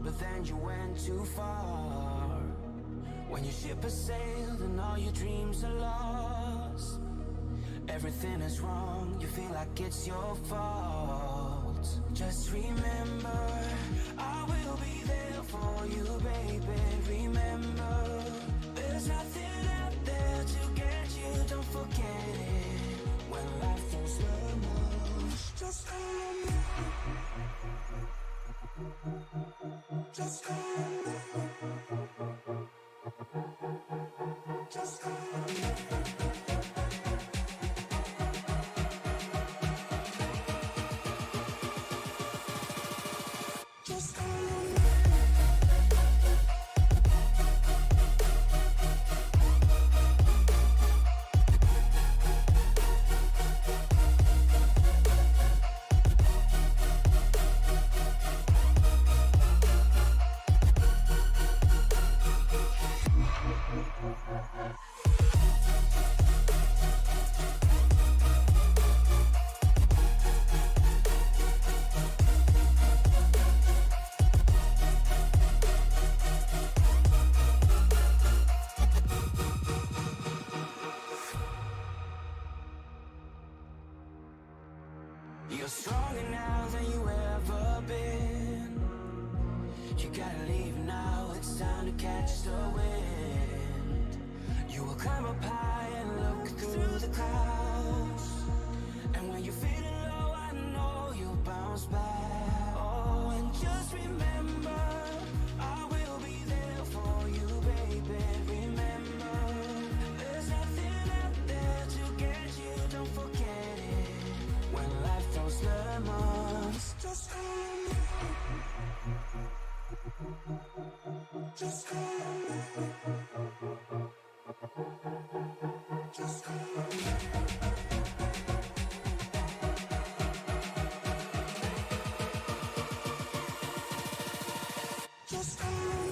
but then you went too far. When your ship has sailed and all your dreams are lost, everything is wrong, you feel like it's your fault. Just remember, I will be there for you, baby. Remember, there's nothing out there to get you, don't forget it. When life throws lemons, just call me. Just call me. Just call me. Just call me. You're stronger now than you ever been. You gotta leave now, it's time to catch the wind. You will climb up high and look through the clouds, and when you're feeling low, I know you'll bounce back. Oh, and just remember, I will be there for you, baby. Remember, there's nothing out there to get you, don't forget it. When life throws lemons, just call me. Just call me. Just call me. Just call me.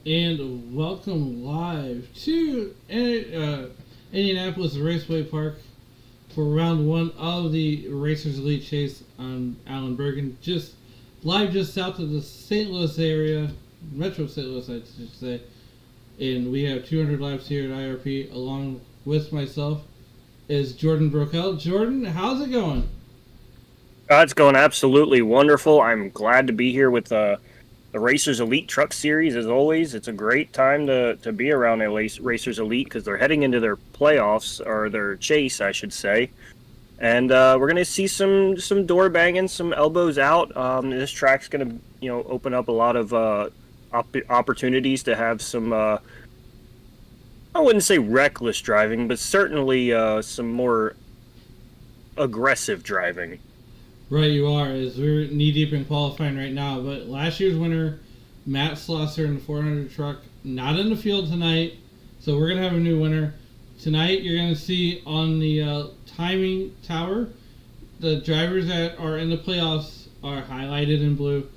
And welcome live to Indianapolis Raceway Park for round one of the Racers Elite Chase on Allen Bergen. Just south of the St. Louis area, Metro St. Louis, I should say. And we have 200 laps here at IRP. Along with myself is Jordan Brokel. Jordan, how's it going? It's going absolutely wonderful. I'm glad to be here with the Racers Elite Truck Series. As always, it's a great time to be around a Racers Elite because they're heading into their playoffs, or their chase, I should say. And we're going to see some door banging, some elbows out. This track's going to open up a lot of opportunities to have some, I wouldn't say reckless driving, but certainly some more aggressive driving. Right, you are, as we're knee-deep in qualifying right now. But last year's winner, Matt Slosser in the 400 truck, not in the field tonight. So we're going to have a new winner. Tonight, you're going to see on the timing tower, the drivers that are in the playoffs are highlighted in blue.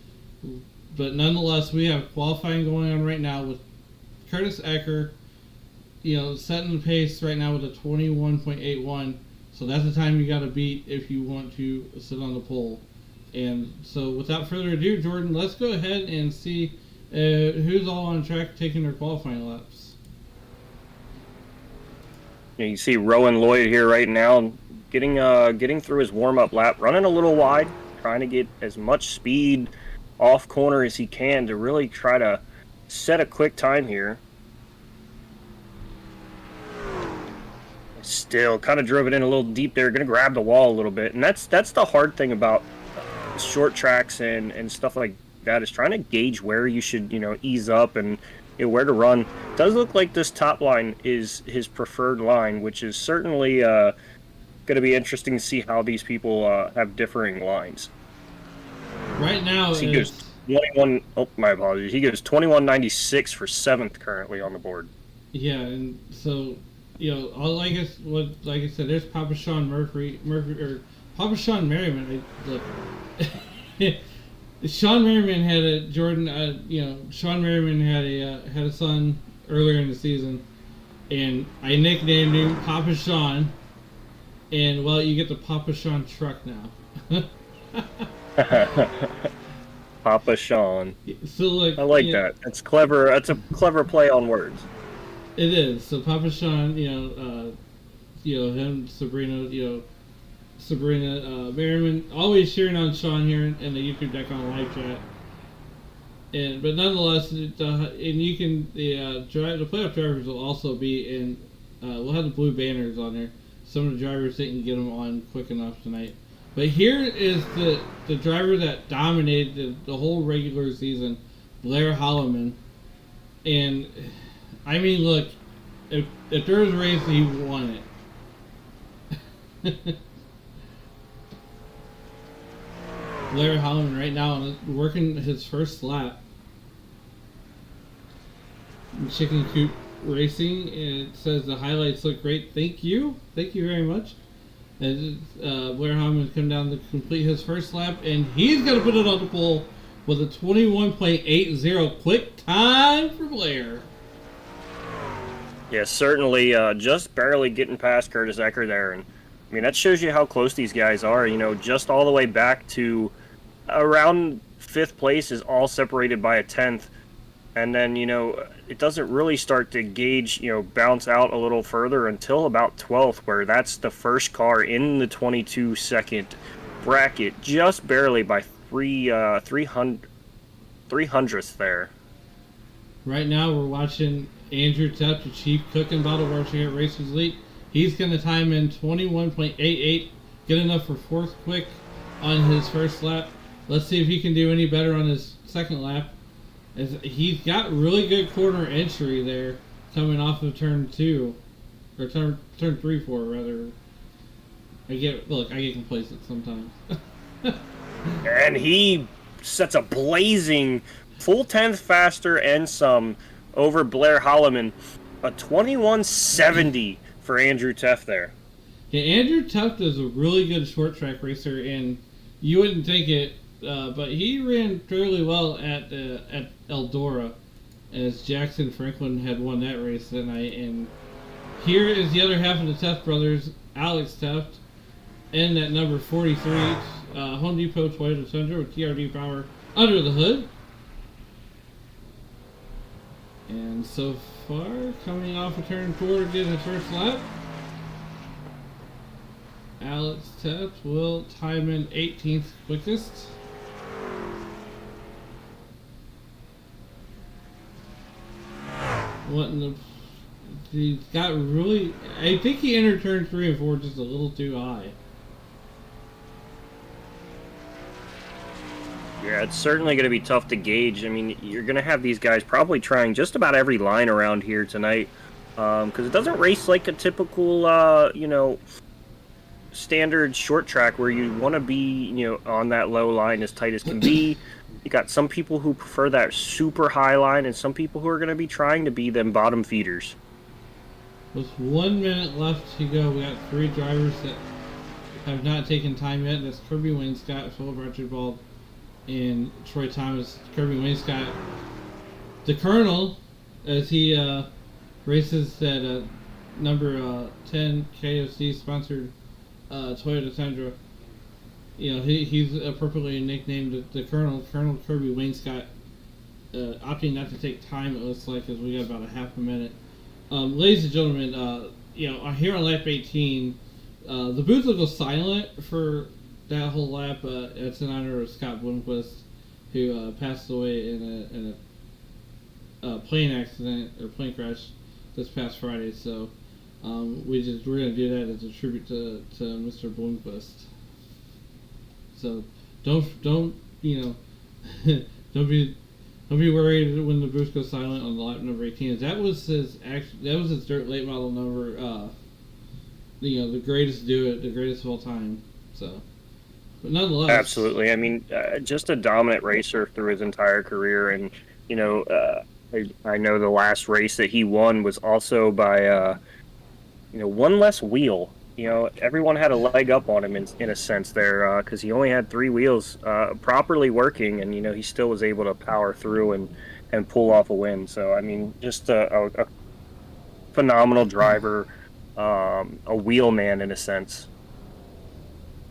But nonetheless, we have qualifying going on right now with Curtis Ecker, setting the pace right now with a 21.81. So that's the time you got to beat if you want to sit on the pole. And so, without further ado, Jordan, let's go ahead and see who's all on track taking their qualifying laps. You can see Rowan Lloyd here right now, getting through his warm-up lap, running a little wide, trying to get as much speed off corner as he can to really try to set a quick time here. Still kind of drove it in a little deep there, going to grab the wall a little bit. And that's the hard thing about short tracks and stuff like that, is trying to gauge where you should, ease up and where to run. It does look like this top line is his preferred line, which is certainly going to be interesting to see how these people have differing lines. Right now, he goes 21. Oh, my apologies. He goes 21.96 for 7th currently on the board. Yeah, and so like I said, there's Papa Sean Murphy or Papa Sean Merriman. Sean Merriman had Sean Merriman had a son earlier in the season, and I nicknamed him Papa Sean. And well, you get the Papa Sean truck now. Papa Sean. So look, I like that. That's clever. That's a clever play on words. It is. So Papa Sean, him, Sabrina, Merriman, always cheering on Sean here in the YouTube deck on live chat. But nonetheless, and you can the playoff drivers will also be in. We'll have the blue banners on there. Some of the drivers didn't get them on quick enough tonight. But here is the driver that dominated the whole regular season, Blair Holloman. And I mean, look, if there was a race, he won it. Blair Holloman right now working his first lap. Chicken Coop Racing, and it says the highlights look great. Thank you very much. And Blair Holloman come down to complete his first lap, and he's going to put it on the pole with a 21.80 quick time for Blair. Yeah, certainly just barely getting past Curtis Ecker there. And I mean, that shows you how close these guys are. Just all the way back to around 5th place is all separated by a 10th. And then, it doesn't really start to gauge, bounce out a little further until about 12th, where that's the first car in the 22-second bracket, just barely by 300ths there. Right now, we're watching Andrew Tepp, the chief cook and bottle washer here at Racers Elite. He's going to time in 21.88, good enough for 4th quick on his first lap. Let's see if he can do any better on his second lap. As he's got really good corner entry there, coming off of turn 2, or turn 3-4 rather. I get complacent sometimes. And he sets a blazing full 10th faster and some over Blair Holloman, a 21.70 for Andrew Teff there. Yeah, Andrew Teff is a really good short track racer, and you wouldn't think it. But he ran fairly well at Eldora, as Jackson Franklin had won that race that night. And here is the other half of the Teft brothers, Alex Teft, in that number 43 Home Depot Toyota Tundra with TRD power under the hood. And so far, coming off of turn 4 to get his first lap, Alex Teft will time in 18th quickest. He's got really. I think he entered turn 3 and 4 just a little too high. Yeah, it's certainly going to be tough to gauge. I mean, you're going to have these guys probably trying just about every line around here tonight, because it doesn't race like a typical, standard short track where you want to be, on that low line as tight as can be. You got some people who prefer that super high line, and some people who are going to be trying to be them bottom feeders. With 1 minute left to go, we got 3 drivers that have not taken time yet. That's Kirby Wainscott, Philip Archibald, and Troy Thomas. Kirby Wainscott, the Colonel, as he races that number 10 KFC sponsored Toyota Tundra. he's appropriately nicknamed the Colonel Kirby Wayne Scott, opting not to take time. It looks like as we got about a half a minute. Ladies and gentlemen, here on lap 18, the booth will go silent for that whole lap. It's in honor of Scott Bloomquist, who passed away in a plane accident or plane crash this past Friday. So we're gonna do that as a tribute to Mr. Bloomquist. So don't don't be worried when the booth goes silent on the lap number 18. That was his dirt late model number. The greatest the greatest of all time. So, but nonetheless, Absolutely. I mean, just a dominant racer through his entire career, and I know the last race that he won was also by one less wheel. Everyone had a leg up on him in a sense there, because he only had 3 wheels properly working, and he still was able to power through and pull off a win. So I mean, just a phenomenal driver, a wheel man in a sense.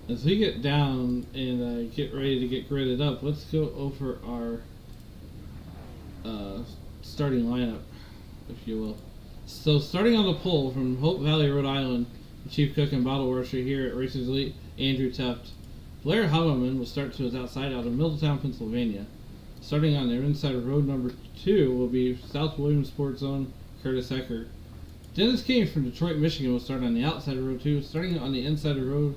As we get down and get ready to get gridded up, let's go over our starting lineup, if you will. So starting on the pole from Hope Valley, Rhode Island, the chief cook and bottle washer here at Racers Elite, Andrew Teft. Blair Holloman will start to his outside out of Middletown, Pennsylvania. Starting on their inside of road number 2 will be South Williamsport Zone, Curtis Eckert. Dennis King from Detroit, Michigan will start on the outside of road 2. Starting on the inside of road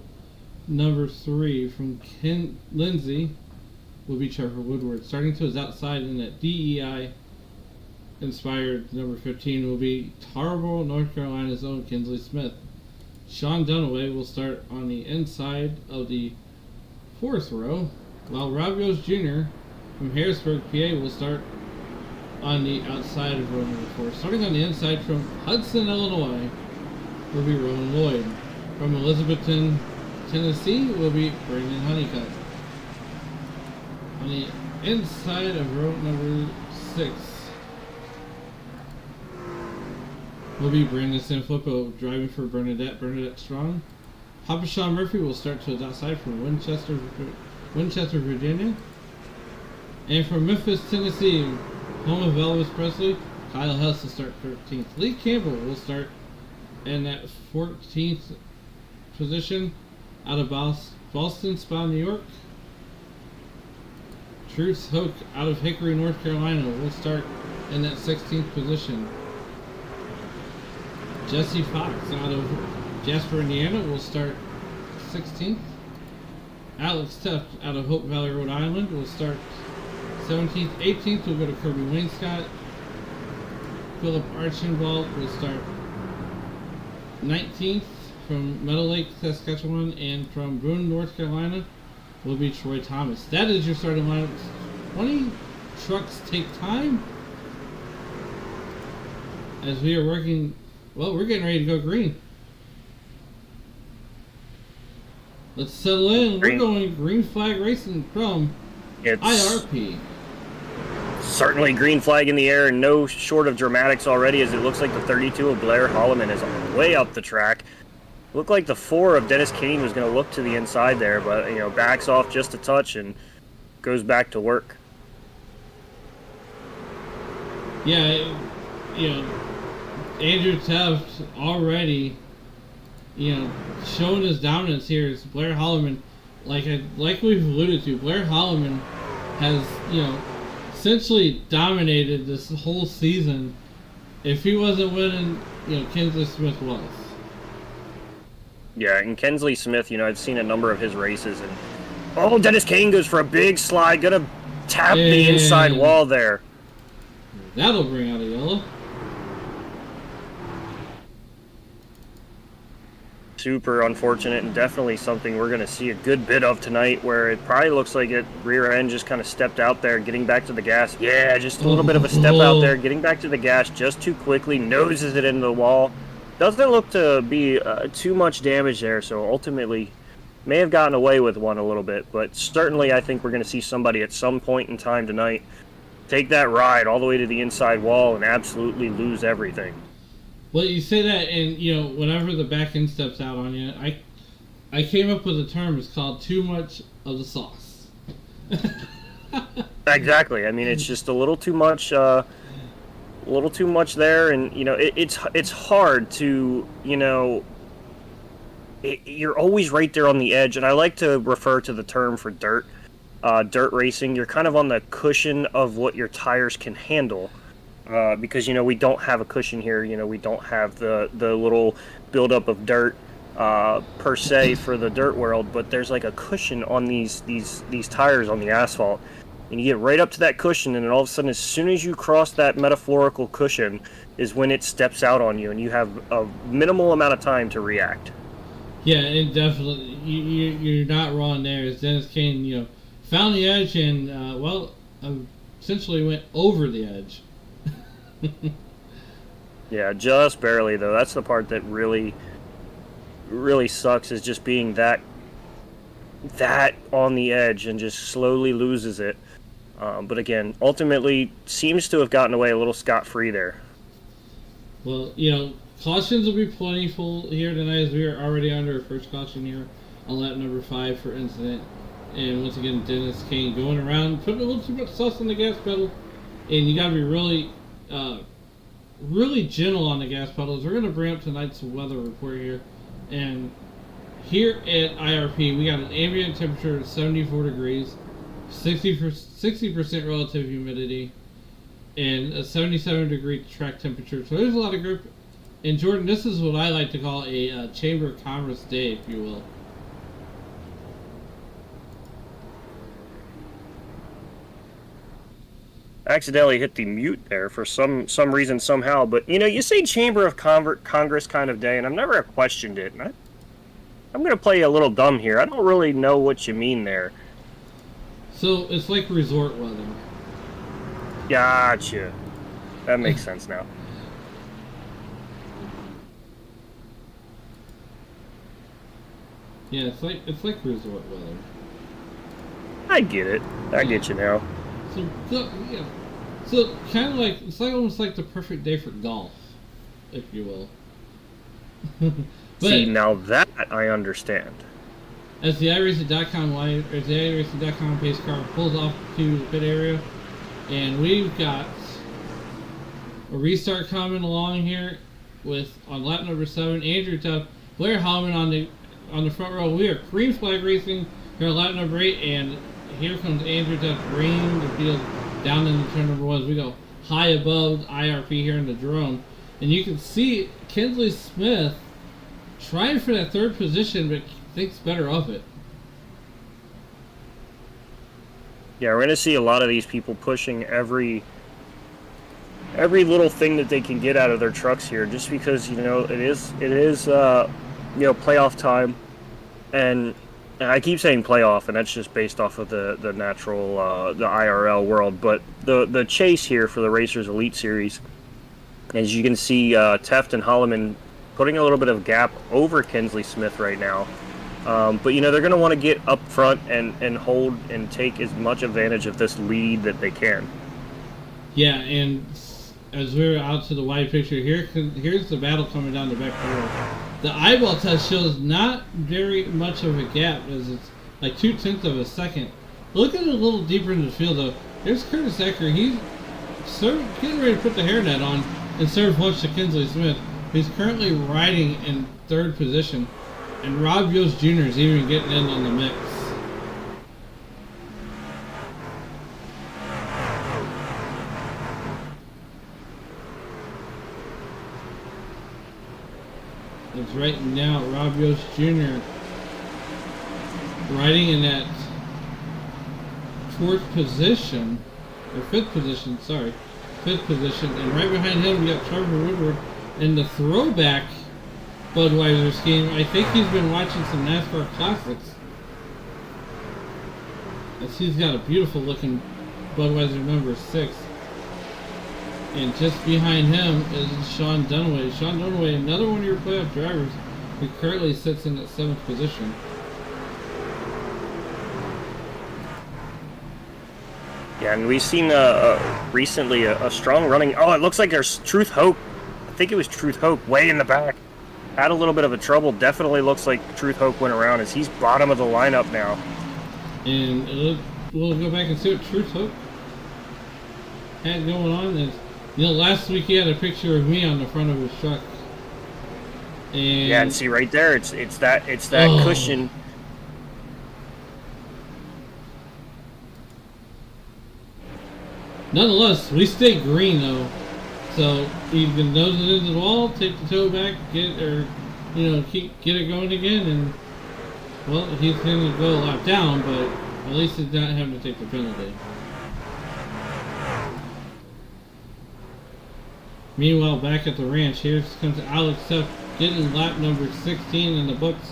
number 3 from Ken Lindsay will be Trevor Woodward. Starting to his outside in that DEI inspired number 15 will be Tarboro, North Carolina's own Kinsley Smith. Sean Dunaway will start on the inside of the 4th row, while Rob Yost Jr. from Harrisburg, PA will start on the outside of row number 4. Starting on the inside from Hudson, Illinois will be Roman Lloyd. From Elizabethton, Tennessee will be Brandon Honeycutt. On the inside of row number 6 will be Brandon Sanfilippo driving for Bernadette Strong. Papa Sean Murphy will start to his outside from Winchester, Virginia. And from Memphis, Tennessee, home of Elvis Presley, Kyle Hess will start 13th. Lee Campbell will start in that 14th position out of Boston Spa, New York. Truce Hoke out of Hickory, North Carolina will start in that 16th position. Jesse Fox out of Jasper, Indiana will start 16th. Alex Teft out of Hope Valley, Rhode Island will start 17th. 18th will go to Kirby Wayne Scott. Philip Archambault will start 19th from Meadow Lake, Saskatchewan, and from Boone, North Carolina will be Troy Thomas. That is your starting lineup. 20 trucks take time as we are working. Well, we're getting ready to go green. Let's settle in. We're going green flag racing from IRP. Certainly green flag in the air, and no short of dramatics already, as it looks like the 32 of Blair Holloman is way up the track. Looked like the 4 of Dennis Kane was going to look to the inside there, but backs off just a touch and goes back to work. Yeah, Andrew Teft already, showing his dominance here is Blair Holloman. Like we've alluded to, Blair Holloman has, essentially dominated this whole season. If he wasn't winning, Kinsley Smith was. Yeah, and Kinsley Smith, I've seen a number of his races, and Dennis Kane goes for a big slide, gonna tap the inside wall there. That'll bring out a yellow. Super unfortunate, and definitely something we're going to see a good bit of tonight, where it probably looks like it rear end just kind of stepped out there, getting back to the gas. Yeah, just a little bit of a step out there, getting back to the gas just too quickly, noses it into the wall. Doesn't look to be too much damage there, so ultimately may have gotten away with one a little bit, but certainly I think we're going to see somebody at some point in time tonight take that ride all the way to the inside wall and absolutely lose everything. Well, you say that, and whenever the back end steps out on you, I came up with a term. It's called too much of the sauce. Exactly. I mean, it's just a little too much. A little too much there, and it's hard to you're always right there on the edge, and I like to refer to the term for dirt racing. You're kind of on the cushion of what your tires can handle, because we don't have a cushion here. We don't have the little buildup of dirt per se for the dirt world, but there's like a cushion on these tires on the asphalt. And you get right up to that cushion, and then all of a sudden, as soon as you cross that metaphorical cushion, is when it steps out on you, and you have a minimal amount of time to react. Yeah, it definitely. You're not wrong there. As Dennis Kane, found the edge and essentially went over the edge. Yeah, just barely though. That's the part that really, really sucks, is just being that on the edge and just slowly loses it. But again, ultimately seems to have gotten away a little scot-free there. Well, cautions will be plentiful here tonight, as we are already under a first caution here on lap number 5 for incident. And once again, Dennis Kane going around, putting a little too much sauce on the gas pedal. And you got to be really, really gentle on the gas pedals. We're going to bring up tonight's weather report here. And here at IRP, we got an ambient temperature of 74 degrees, 60% relative humidity, and a 77-degree track temperature. So there's a lot of grip. And Jordan, this is what I like to call a Chamber of Commerce day, if you will. Accidentally hit the mute there for some reason somehow, but you say Chamber of Congress kind of day, and I've never questioned it. And I'm going to play a little dumb here. I don't really know what you mean there. So it's like resort weather. Gotcha. That makes sense now. Yeah, it's like resort weather. I get it. I get you now. So kind of like it's almost like the perfect day for golf, if you will. But see, now that I understand. As the iRacing.com pace car pulls off to the pit area, and we've got a restart coming along here with on lap number 7, Andrew Tuff, Blair Hallman on the front row. We are green flag racing here on lap number 8, and here comes Andrew Tuff bringing the field down into turn number 1 as we go high above IRP here in the drone, and you can see Kinsley Smith trying for that 3rd position, but thinks better of it. Yeah, we're going to see a lot of these people pushing every little thing that they can get out of their trucks here, just because it is playoff time, and I keep saying playoff, and that's just based off of the natural the IRL world. But the chase here for the Racers Elite Series, as you can see, Teft and Holloman putting a little bit of gap over Kinsley Smith right now. But they're going to want to get up front and hold and take as much advantage of this lead that they can. Yeah, and as we're out to the wide picture, here's the battle coming down the back road. The eyeball test shows not very much of a gap, as it's like 0.2 of a second. Looking a little deeper into the field, though, there's Curtis Ecker. He's getting ready to put the hairnet on and serve punch to Kinsley Smith. He's currently riding in 3rd position, and Rob Yost Jr. is even getting in on the mix. It's right now Rob Yost Jr. riding in that 4th position, or 5th position, sorry. 5th position, and right behind him we got Trevor Woodward in the throwback Budweiser scheme. I think he's been watching some NASCAR Classics, as he's got a beautiful looking Budweiser number 6. And just behind him is Sean Dunaway. Sean Dunaway, another one of your playoff drivers, who currently sits in that 7th position. Yeah, and we've seen recently a strong running. Oh, it looks like there's Truth Hope. I think it was Truth Hope way in the back. had a little bit of a trouble. Definitely looks like Truth Hope went around as he's bottom of the lineup now. And we'll go back and see what Truth Hope had going on. And, last week he had a picture of me on the front of his truck. And yeah, and see right there, it's that cushion. Nonetheless, we stay green though. So you can nose it into the wall, take the toe back, get it going again, and well, he's going to go a lap down, but at least he's not having to take the penalty. Meanwhile, back at the ranch, here comes Alex Tuff getting lap number 16 in the books.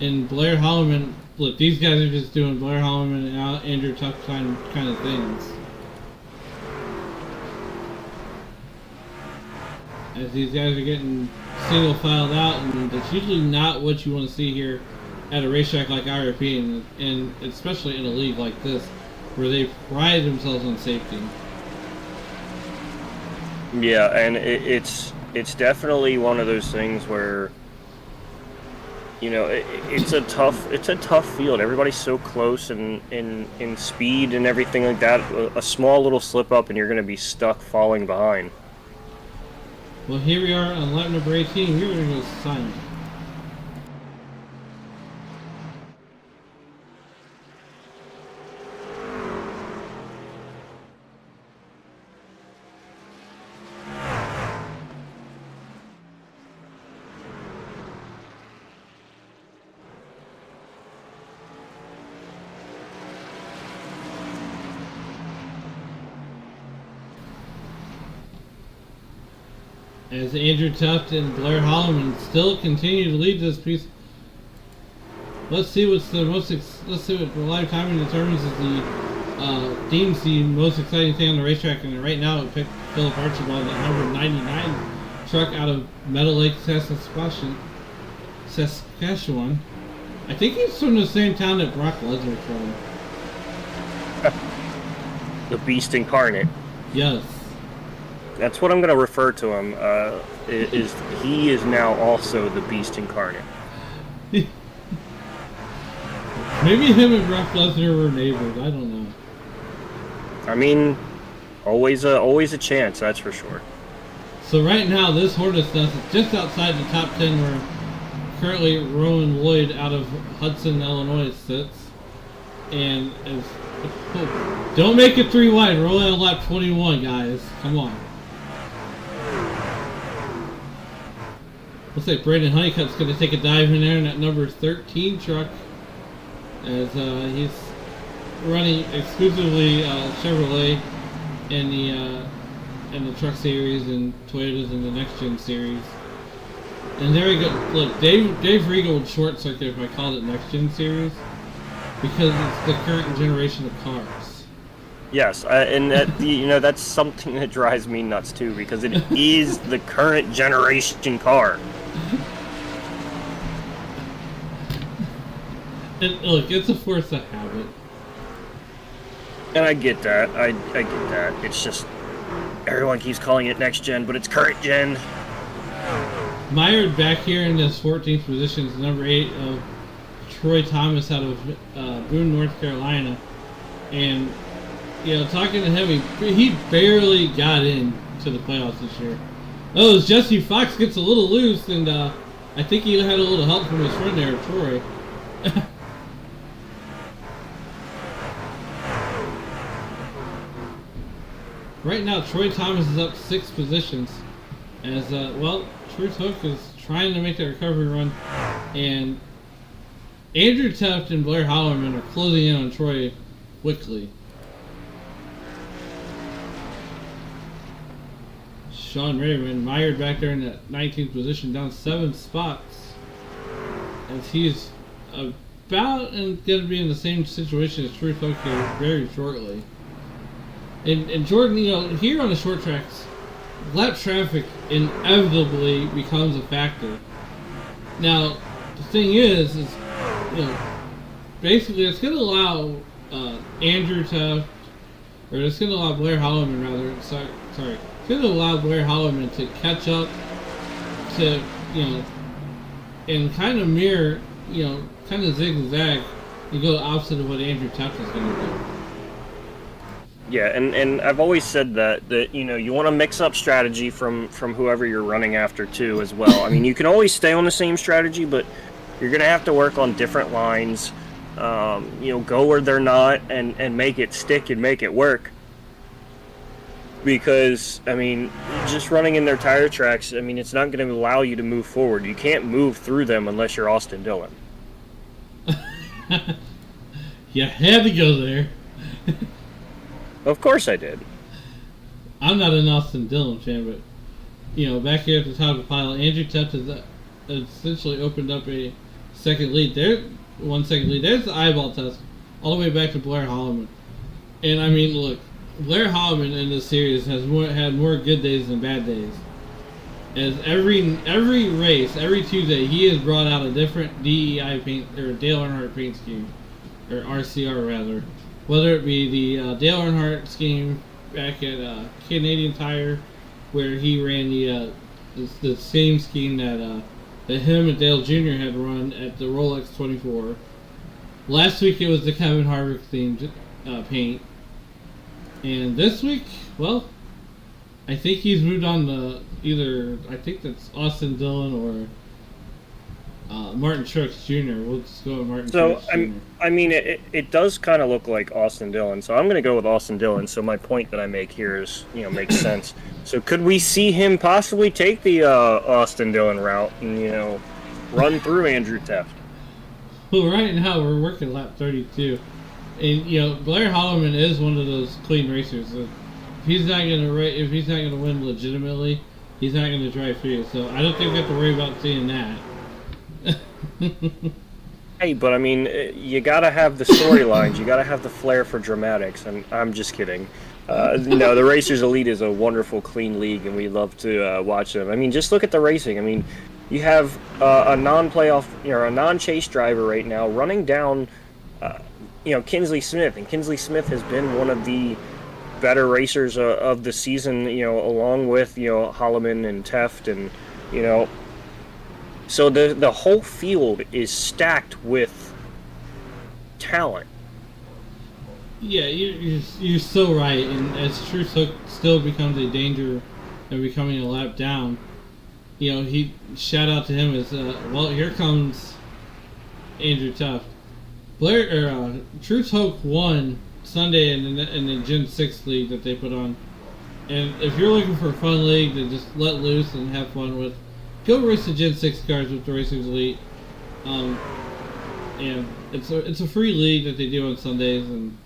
And Blair Holloman, look, these guys are just doing Blair Holloman and Andrew Tuff kind of things. As these guys are getting single filed out, and that's usually not what you want to see here at a racetrack like IRP, and especially in a league like this, where they pride themselves on safety. Yeah, and it's definitely one of those things where, it's a tough field. Everybody's so close in speed and everything like that. A small little slip up and you're going to be stuck falling behind. Well, here we are on lap number 18. We're going to go silent. As Andrew Tuft and Blair Holloman still continue to lead this piece. Let's see what the live timing determines is deems the most exciting thing on the racetrack, and right now it picked Philip Archibald, that number 99 truck out of Meadow Lake, Saskatchewan. I think he's from the same town that Brock Lesnar's from. The Beast Incarnate. Yes. That's what I'm going to refer to him. He is now also the Beast Incarnate. Maybe him and Brock Lesnar were neighbors. I don't know. I mean, always a chance, that's for sure. So right now, this Hornet's Nest is just outside the top 10 where currently Rowan Lloyd out of Hudson, Illinois sits. And don't make it 3 wide. Roll on lap 21, guys. Come on. Looks like Brandon Honeycutt's going to take a dive in there in that number 13 truck, as he's running exclusively Chevrolet in the truck series and Toyotas in the next gen series. And there we go. Look, Dave Regal would short circuit if I called it next gen series, because it's the current generation of cars. Yes, and that's something that drives me nuts too, because it is the current generation car. And look, it's a force of habit. And I get that. I get that. It's just everyone keeps calling it next gen, but it's current gen. Mired back here in this 14th position is number 8 of Troy Thomas out of Boone, North Carolina. And, talking to him, he barely got into the playoffs this year. Oh, as Jesse Fox gets a little loose, and I think he had a little help from his friend there, Troy. Right now, Troy Thomas is up 6 positions. As, Truth Hook is trying to make that recovery run. And Andrew Tuft and Blair Holloman are closing in on Troy quickly. Sean Raymond mired back there in that 19th position, down 7 spots. As he's about going to be in the same situation as Truth Hook here very shortly. And Jordan, here on the short tracks, lap traffic inevitably becomes a factor. Now, the thing is basically it's going to allow Andrew Tuft, or it's going to allow Blair Holloman rather, sorry, it's going to allow Blair Holloman to catch up to, and kind of mirror, kind of zigzag, and go opposite of what Andrew Tuft is going to do. Yeah, and I've always said that you want to mix up strategy from whoever you're running after too as well. I mean, you can always stay on the same strategy, but you're gonna have to work on different lines. Go where they're not and make it stick and make it work. Because I mean, just running in their tire tracks, I mean, it's not going to allow you to move forward. You can't move through them unless you're Austin Dillon. You had to go there. Of course I did. I'm not an Austin Dillon fan, but back here at the top of the pile, Andrew Tuft has essentially opened up a second lead. There's 1 second lead. There's the eyeball test, all the way back to Blair Holloman. And I mean, look, Blair Holloman in this series has had more good days than bad days. As every race, every Tuesday, he has brought out a different DEI paint, or Dale Earnhardt paint scheme, or RCR rather. Whether it be the Dale Earnhardt scheme back at Canadian Tire, where he ran the same scheme that him and Dale Jr. had run at the Rolex 24. Last week it was the Kevin Harvick themed paint. And this week, well, I think he's moved on to either, I think that's Austin Dillon or Martin Truex Jr. We'll just go with Martin Truex Jr. I mean, it does kind of look like Austin Dillon, so I'm going to go with Austin Dillon. So my point that I make here is, makes sense. So could we see him possibly take the Austin Dillon route and, run through Andrew Tuft? Well, right now we're working lap 32. And, Blair Holloman is one of those clean racers. So if he's not gonna win legitimately, he's not gonna drive through. So I don't think we have to worry about seeing that. Hey, but I mean, you gotta have the storylines. You gotta have the flair for dramatics. And I'm just kidding. No, the Racers Elite is a wonderful, clean league, and we love to watch them. I mean, just look at the racing. I mean, you have a non-playoff, a non-chase driver right now running down, Kinsley Smith, and Kinsley Smith has been one of the better racers of the season, along with Holloman and Tuft, and so the whole field is stacked with talent. Yeah, you're so right, and as Truex still becomes a danger and becoming a lap down, he shout out to him as well. Here comes Andrew Tuft. Truex Hoke won Sunday in the Gen 6 league that they put on, and if you're looking for a fun league to just let loose and have fun with, go race the Gen 6 cars with the Racers Elite. And it's a free league that they do on Sundays, and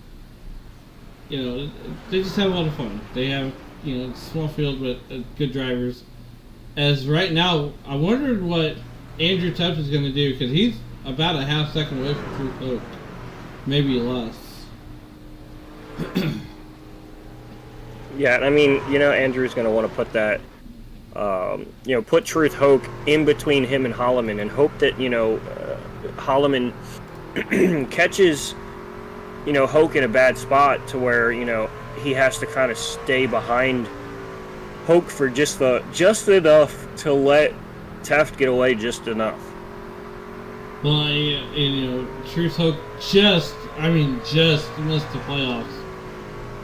they just have a lot of fun. They have it's a small field but good drivers. As right now, I wondered what Andrew Tuft is going to do, because he's about a half second away from Truex Hoke, maybe less. Yeah, I mean, Andrew's going to want to put that, put Truex Hoke in between him and Holloman, and hope that, Holloman catches, Hoke in a bad spot to where, he has to kind of stay behind Hoke for just enough to let Tuft get away just enough. Well, Truex Hoke just missed the playoffs,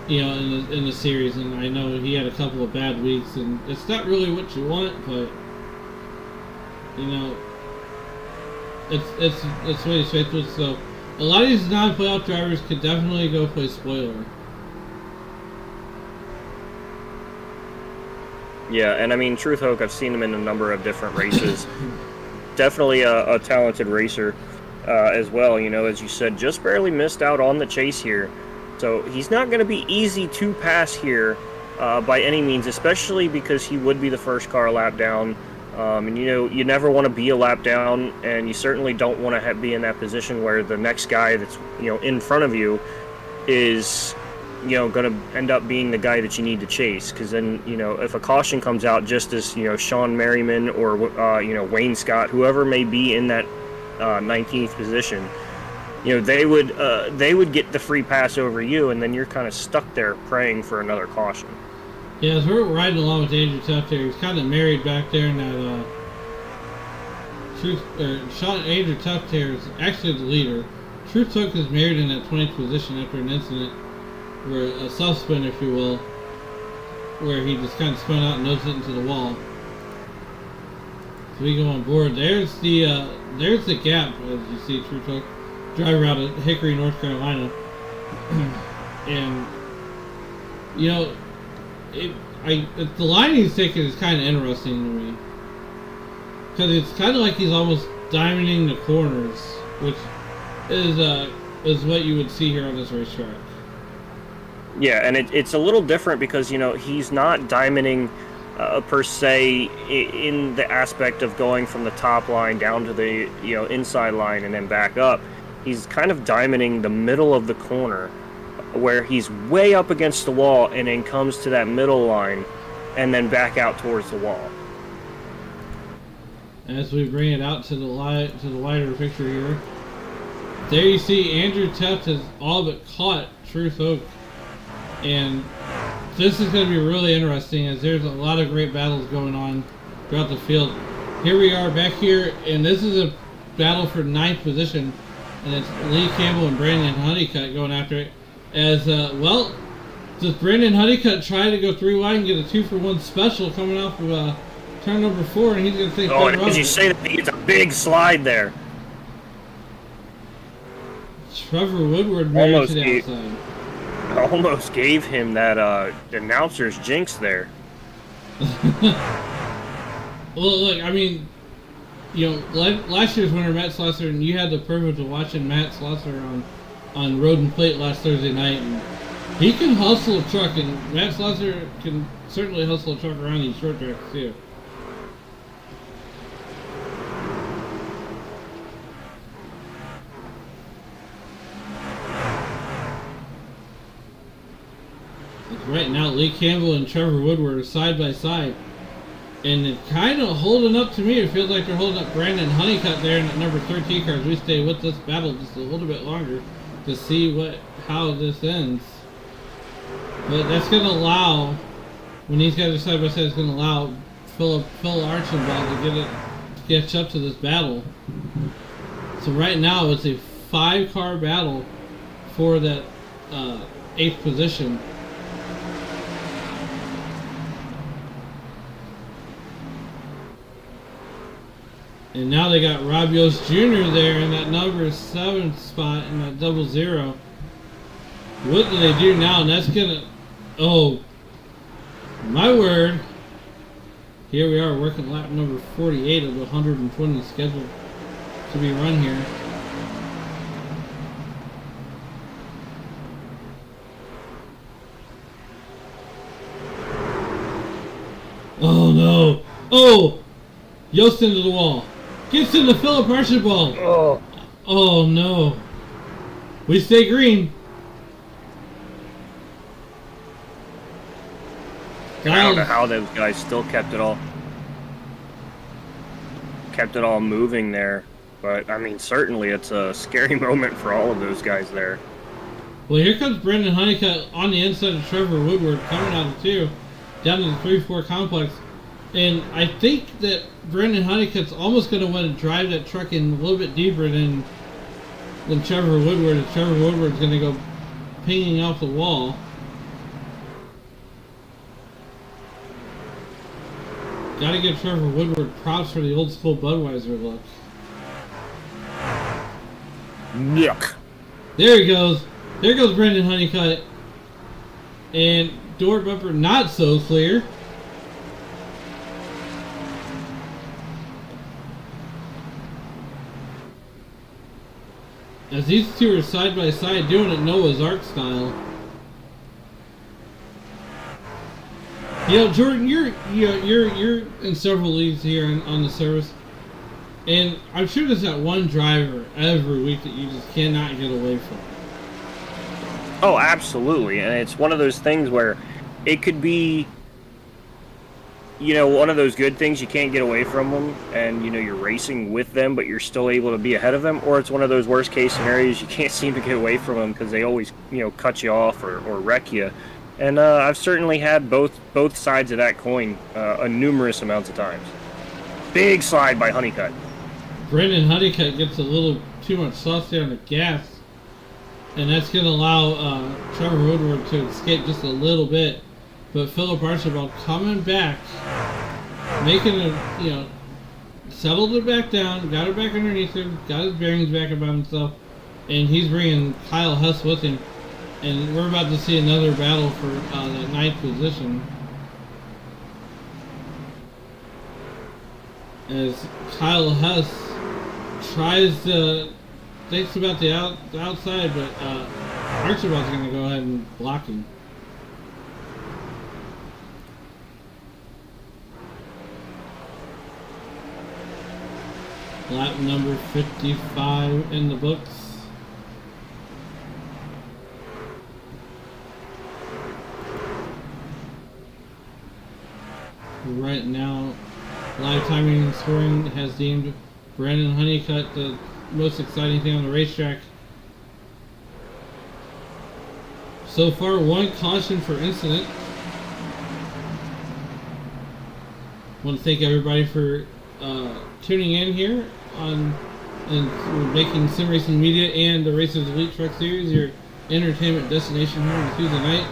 in the series, and I know he had a couple of bad weeks, and it's not really what you want, but it's what he's faced with. So a lot of these non-playoff drivers could definitely go play spoiler. Yeah, and I mean, Truex Hoke, I've seen him in a number of different races. Definitely a talented racer as well. As you said, just barely missed out on the chase here. So he's not going to be easy to pass here by any means, especially because he would be the first car lap down. And you never want to be a lap down, and you certainly don't want to be in that position where the next guy that's in front of you is going to end up being the guy that you need to chase, because then if a caution comes out just as Sean Merriman or Wayne Scott, whoever may be in that 19th position, they would get the free pass over you, and then you're kind of stuck there praying for another caution. Yeah, as we're riding along with Andrew Tuft here, he's kind of married back there in that Andrew Tuftair is actually the leader. Truth Hook is married in that 20th position after an incident where a self spin, if you will, where he just kind of spun out and nosed it into the wall. So we go on board. There's the gap, as you see. Truth Hook driver out of Hickory, North Carolina, and you know, the line he's taking is kind of interesting to me because it's kind of like he's almost diamonding the corners, which is what you would see here on this racetrack. Yeah, and it's a little different because, you know, he's not diamonding per se in the aspect of going from the top line down to the, you know, inside line and then back up. He's kind of diamonding the middle of the corner where he's way up against the wall and then comes to that middle line and then back out towards the wall. As we bring it out to the wider picture here, there you see Andrew Tuft has all but caught Truth Oak, and this is going to be really interesting as there's a lot of great battles going on throughout the field. Here we are back here, and this is a battle for 9th position, and it's Lee Campbell and Brandon Honeycutt going after it. As well, does Brandon Honeycutt try to go 3 wide and get a 2-for-1 special coming off of turn number 4, and he's going to take. Oh, and as you say that, it's a big slide there. Trevor Woodward married to the outside. Almost gave him that announcer's jinx there. Well, look, I mean, you know, last year's winner, Matt Slosser, and you had the privilege of watching Matt Slosser on Road and Plate last Thursday night, and he can hustle a truck, and Matt Slosser can certainly hustle a truck around these short tracks too. Right now, Lee Campbell and Trevor Woodward are side by side, and it's kind of holding up to me. It feels like they're holding up Brandon Honeycutt there in that number 13 car as we stay with this battle just a little bit longer to see how this ends. But that's going to allow, when these guys are side by side, it's going to allow Phil Archambault to catch up to this battle. So right now, it's a 5-car battle for that 8th position. And now they got Rob Yost Jr. there in that number 7 spot in that 00. What do they do now? And that's gonna, oh my word. Here we are working lap number 48 of the 120 scheduled to be run here. Oh no. Oh! Yost into the wall. Gets into Philip Archibald. Oh. Oh no. We stay green. I don't know how those guys still kept it all moving there. But I mean, certainly it's a scary moment for all of those guys there. Well, here comes Brendan Honeycutt on the inside of Trevor Woodward coming out of 2 down to the 3-4 complex. And I think that Brendan Honeycutt's almost going to want to drive that truck in a little bit deeper than Trevor Woodward. And Trevor Woodward's going to go pinging off the wall. Got to give Trevor Woodward props for the old school Budweiser look. Yuck. There he goes. There goes Brendan Honeycutt. And door bumper not so clear. As these two are side by side doing it Noah's Ark style. You know, Jordan, you're in several leagues here on the service, and I'm sure there's that one driver every week that you just cannot get away from. Oh, absolutely, and it's one of those things where it could be, you know, one of those good things you can't get away from them, and you know you're racing with them, but you're still able to be ahead of them, or it's one of those worst case scenarios you can't seem to get away from them because they always, you know, cut you off or wreck you. And I've certainly had both sides of that coin numerous amounts of times. Big slide by Honeycutt. Brendan Honeycutt gets a little too much saucy on the gas, and that's going to allow Trevor Woodward to escape just a little bit. But Philip Archibald coming back, making it, settled it back down, got it back underneath him, got his bearings back about himself, and he's bringing Kyle Hess with him. And we're about to see another battle for that 9th position, as Kyle Hess tries to, thinks about the outside, but Archibald's going to go ahead and block him. Lap number 55 in the books. Right now, live timing and scoring has deemed Brandon Honeycutt the most exciting thing on the racetrack. So far, 1 caution for incident. I want to thank everybody for tuning in here on and making Sim Racing Media and the Racers Elite Truck Series your entertainment destination here on Tuesday night,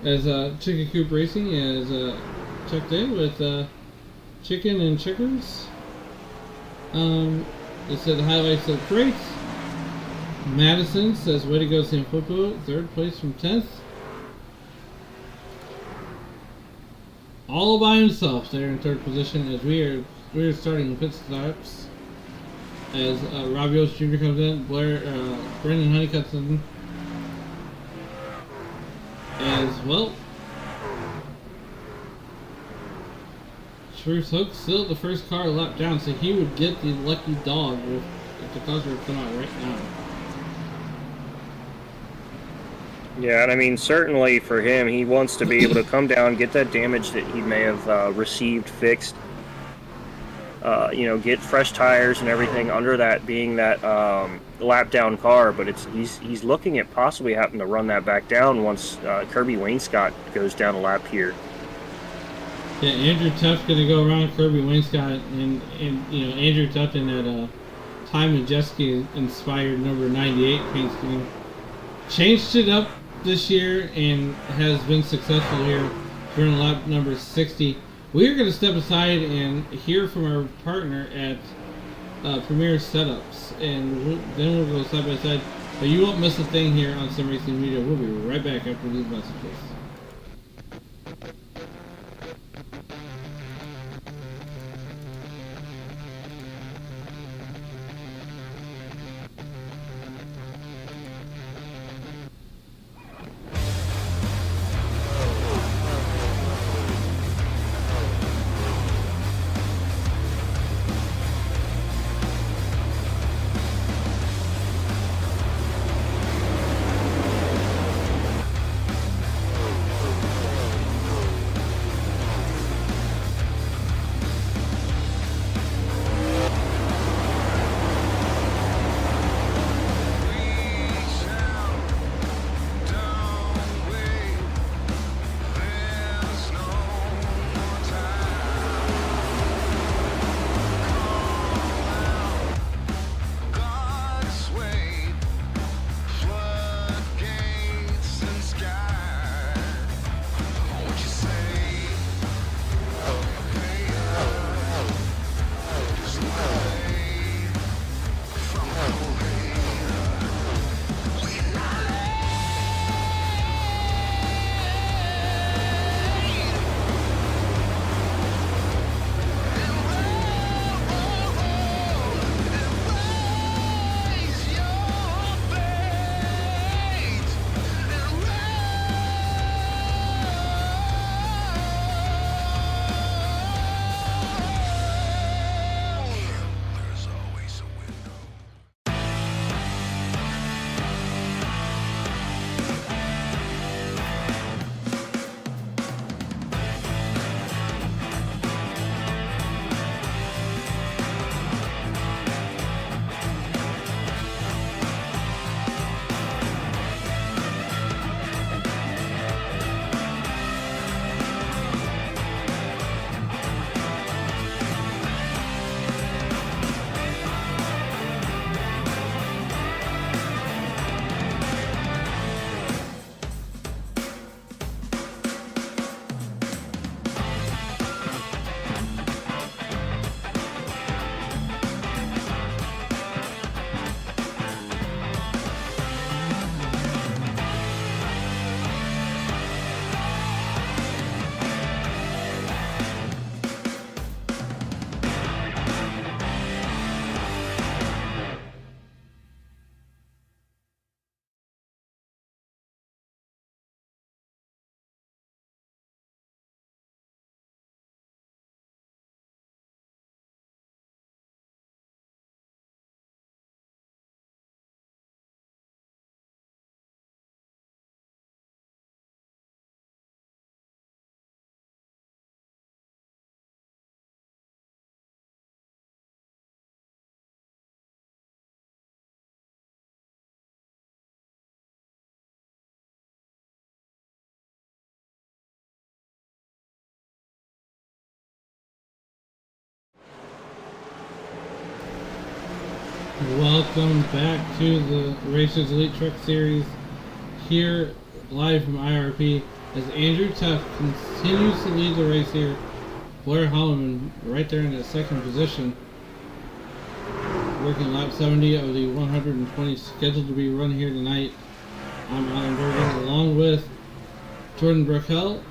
as Chicken Coop Racing is checked in with Chicken and Chickers. They said the highlights of the race. Madison says way to go Sam Popo, 3rd place from 10th. All by himself there in 3rd position, as we are starting pit stops. As Robbie Oates Jr. comes in, Brendan Honeycutt's in. As well, Bruce Hook still the first car lap down, so he would get the lucky dog if the cars were to come out right now. Yeah, and I mean, certainly for him, he wants to be able to come down, get that damage that he may have received fixed, get fresh tires and everything under that, being that lap down car. But he's looking at possibly having to run that back down once Kirby Wainscott goes down a lap here. Yeah, Andrew Tuff's going to go around Kirby Wainscott, and Andrew Tuff in that Ty Majeski inspired number 98 paint scheme. Changed it up this year and has been successful here during lap number 60. We are going to step aside and hear from our partner at Premier Setups, and then we'll go side by side. But you won't miss a thing here on Sim Racing Media. We'll be right back after these messages. Welcome back to the Racers Elite Truck Series here live from IRP as Andrew Tuff continues to lead the race here. Blair Holloman right there in that second position, working lap 70 of the 120 scheduled to be run here tonight. I'm Alan Bergen along with Jordan Brackel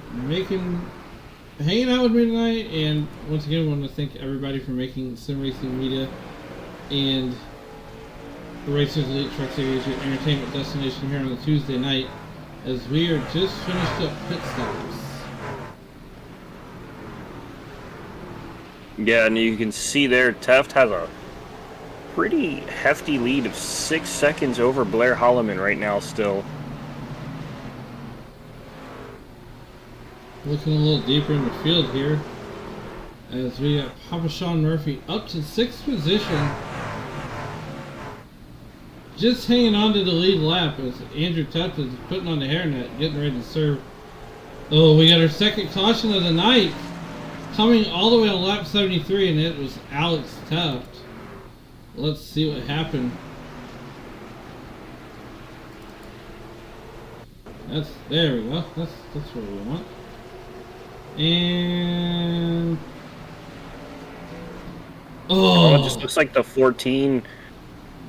hanging out with me tonight, and once again I want to thank everybody for making Sim Racing Media and the Racers Elite Truck Series your entertainment destination here on a Tuesday night, as we are just finished up pit stops. Yeah, and you can see there Teft has a pretty hefty lead of 6 seconds over Blair Holloman right now still. Looking a little deeper in the field here, as we got Papa Sean Murphy up to 6th position, just hanging on to the lead lap as Andrew Tuft is putting on the hairnet, getting ready to serve. Oh, we got our second caution of the night, coming all the way on lap 73, and it was Alex Tuft. Let's see what happened. There we go. That's what we want. And It just looks like the 14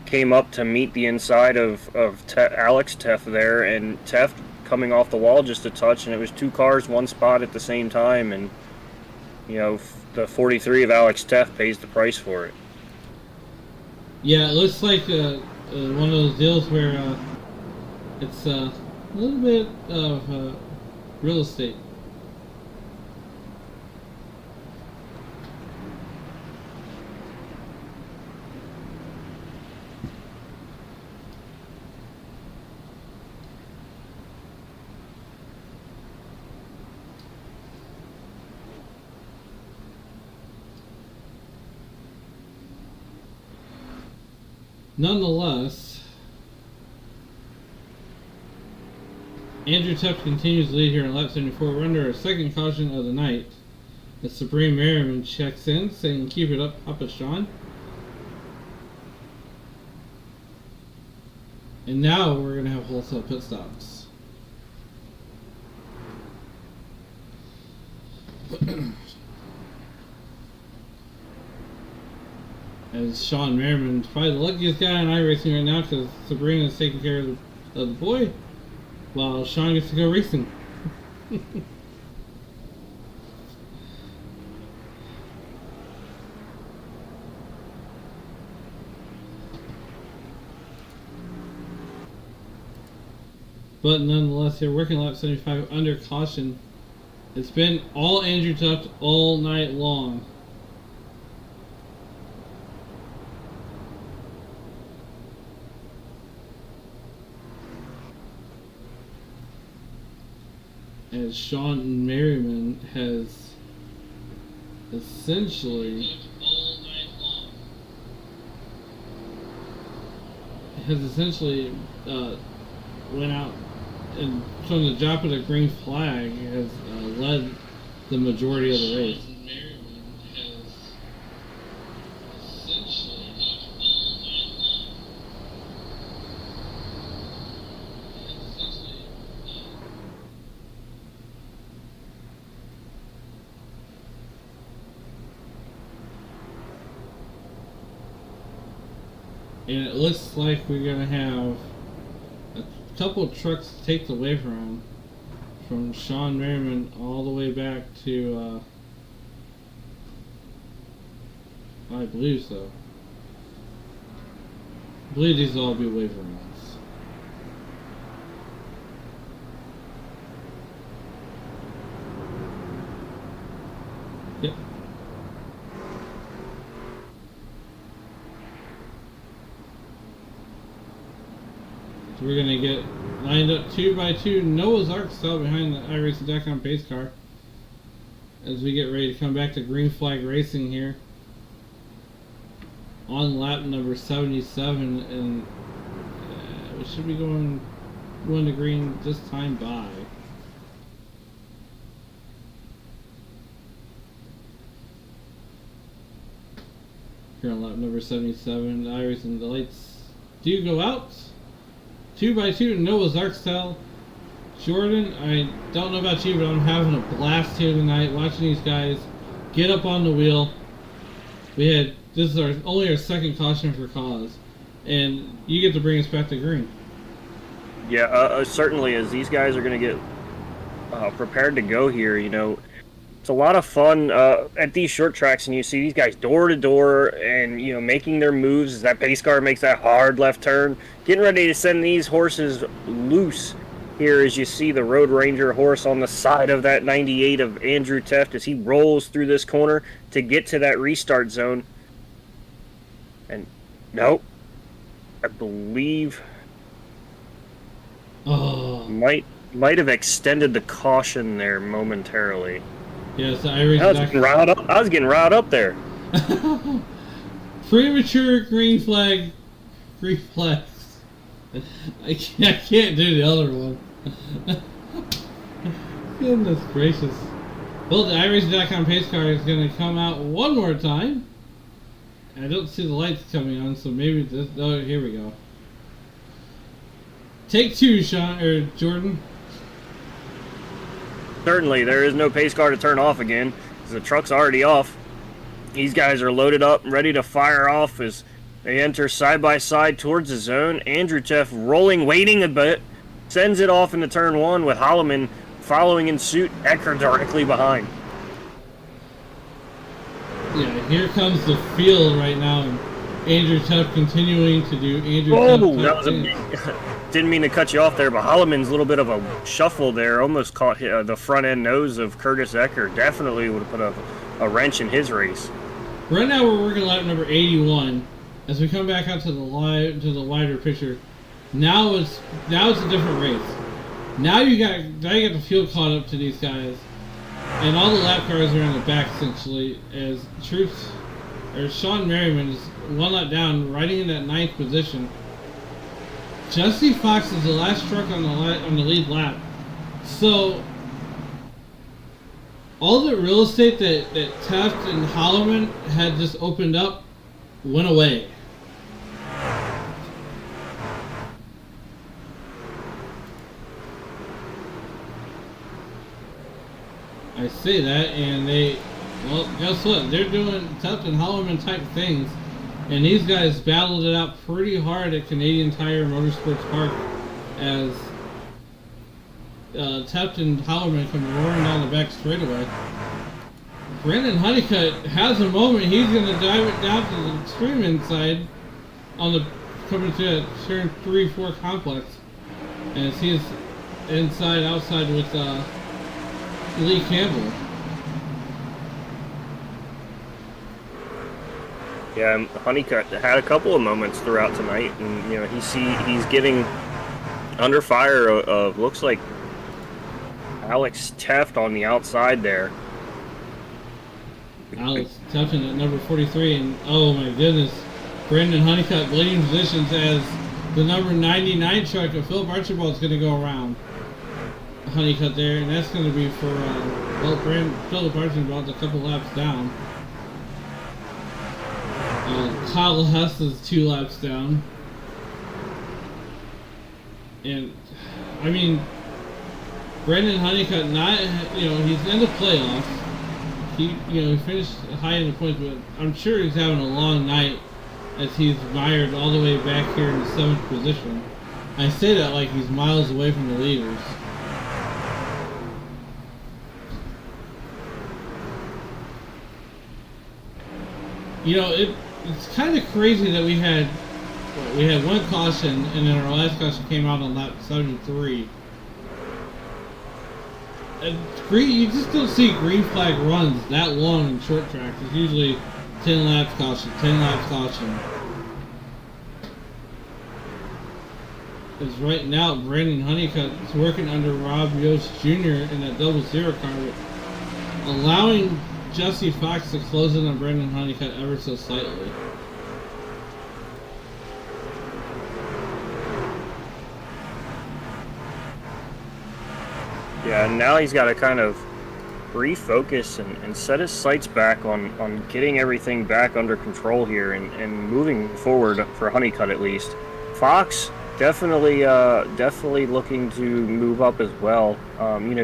came up to meet the inside of Alex Teff there, and Teff coming off the wall just a touch, and it was 2 cars, 1 spot at the same time, and you know, the 43 of Alex Teff pays the price for it. yeah, it looks like one of those deals where it's a little bit of real estate. Nonetheless, Andrew Tuft continues to lead here on lap 74. We're under our second caution of the night. The Supreme Merriman checks in, saying, "Keep it up, Papa Sean." And now we're going to have wholesale pit stops. As Sean Merriman's probably the luckiest guy in iRacing right now, because Sabrina's taking care of the boy while Sean gets to go racing. But nonetheless, here working lap 75 under caution. It's been all Andrew Tuft all night long. As Sean Merriman has essentially went out and from the drop of the green flag has led the majority of the race. And it looks like we're going to have a couple of trucks take the way from Sean Merriman all the way back to, I believe so. I believe these will all be wave runs. Yep. So we're going to get lined up 2 by 2 Noah's Ark style behind the iRacing.com pace car as we get ready to come back to green flag racing here on lap number 77, and we should be going to green this time by. here on lap number 77. iRacing, the lights do go out. 2 by 2, Noah's Ark style. Jordan, I don't know about you, but I'm having a blast here tonight watching these guys get up on the wheel. This is only our second caution for cause, and you get to bring us back to green. Yeah, certainly, as these guys are going to get prepared to go here, you know, it's a lot of fun at these short tracks, and you see these guys door to door and, you know, making their moves as that pace car makes that hard left turn, getting ready to send these horses loose here as you see the Road Ranger horse on the side of that 98 of Andrew Teft as he rolls through this corner to get to that restart zone. And nope, I believe might have extended the caution there momentarily. Yes, I was getting riled up there. Premature green flags. I can't do the other one. Goodness gracious. Well, the iRacing.com pace car is going to come out one more time. I don't see the lights coming on, so maybe this. Oh, here we go. Take 2, Jordan. Certainly, there is no pace car to turn off again. The truck's already off. These guys are loaded up, ready to fire off as they enter side by side towards the zone. Andrew Teff rolling, waiting a bit, sends it off into turn 1 with Holloman following in suit. Ecker directly behind. Yeah, here comes the field right now, and Andrew Teff continuing to do Andrew Teff. That was a big. Didn't mean to cut you off there, but Holloman's a little bit of a shuffle there. Almost caught the front end nose of Curtis Ecker. Definitely would have put a wrench in his race. Right now we're working lap number 81. As we come back out to the wider picture, now it's a different race. Now you got the field caught up to these guys, and all the lap cars are in the back essentially. As Sean Merriman is one lap down, riding in that 9th position. Jesse Fox is the last truck on the lead lap. So all the real estate that Teft and Holloman had just opened up went away. I say that, and guess what? They're doing Teft and Holloman type things. And these guys battled it out pretty hard at Canadian Tire Motorsports Park as Teft and Holloman come roaring down the back straightaway. Brandon Honeycutt has a moment. He's going to dive it down to the extreme inside coming to a turn 3-4 complex. And he's outside with Lee Campbell. Yeah, Honeycutt had a couple of moments throughout tonight, and you know he's getting under fire of looks like Alex Teft on the outside there. Alex Teft at number 43, and oh my goodness, Brandon Honeycutt leading positions as the number 99 truck of Philip Archibald is going to go around Honeycutt there, and that's going to be for Philip Archibald a couple laps down. Kyle Hess is 2 laps down. And, I mean, Brandon Honeycutt, he's in the playoffs. He finished high in the points, but I'm sure he's having a long night as he's mired all the way back here in the 7th position. I say that like he's miles away from the leaders. You know, it's kind of crazy that we had one caution, and then our last caution came out on lap 73. And you just don't see green flag runs that long in short tracks. It's usually 10 laps caution, 10 laps caution. Because right now, Brandon Honeycutt is working under Rob Yost Jr. in that 00 car, allowing Jesse Fox to close in on Brandon Honeycutt ever so slightly. Yeah, now he's got to kind of refocus and set his sights back on getting everything back under control here and moving forward for Honeycutt at least. Fox definitely looking to move up as well.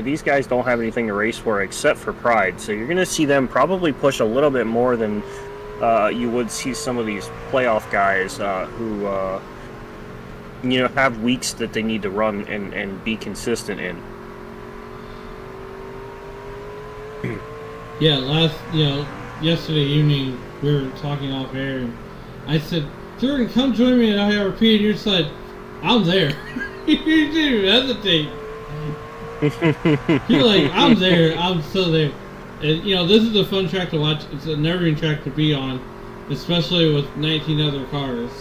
These guys don't have anything to race for except for pride, so you're going to see them probably push a little bit more than you would see some of these playoff guys who have weeks that they need to run and be consistent in. Yeah, yesterday evening we were talking off air, and I said, Jordan, come join me at IRP, and you're just like, I'm there. You didn't even hesitate. You're like, I'm there, I'm still there. And, this is a fun track to watch. It's a nerving track to be on, especially with 19 other cars.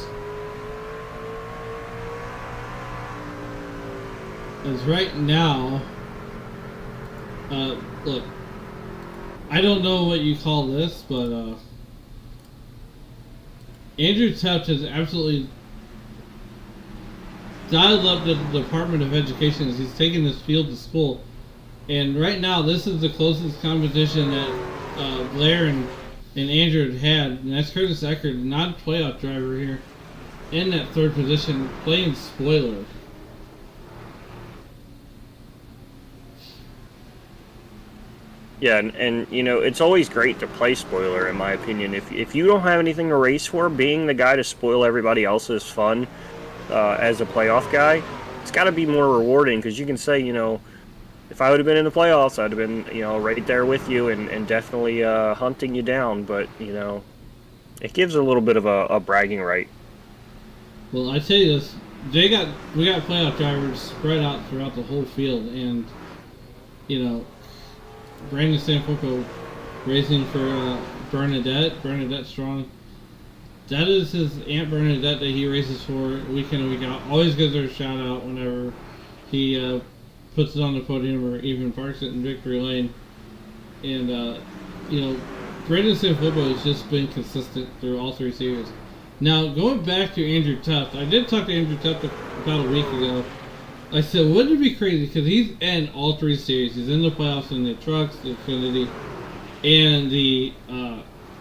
As right now, look, I don't know what you call this, but Andrew Teft has absolutely dialed up the Department of Education as he's taking this field to school. And right now, this is the closest competition that Blair and Andrew had, and that's Curtis Eckert, not a playoff driver here, in that third position, playing spoiler. Yeah, and it's always great to play spoiler, in my opinion. If you don't have anything to race for, being the guy to spoil everybody else's fun as a playoff guy, it's got to be more rewarding, because you can say, if I would have been in the playoffs, I'd have been, right there with you and definitely hunting you down. But, it gives a little bit of a bragging right. Well, I tell you this, we got playoff drivers spread out throughout the whole field, and, Brandon Sanfilippo racing for Bernadette Strong. That is his Aunt Bernadette that he races for week in and week out. Always gives her a shout out whenever he puts it on the podium or even parks it in victory lane. And, Brandon Sanfilippo has just been consistent through all three series. Now, going back to Andrew Teft, I did talk to Andrew Teft about a week ago. I said, wouldn't it be crazy, because he's in all three series. He's in the playoffs in the trucks, the Xfinity, and the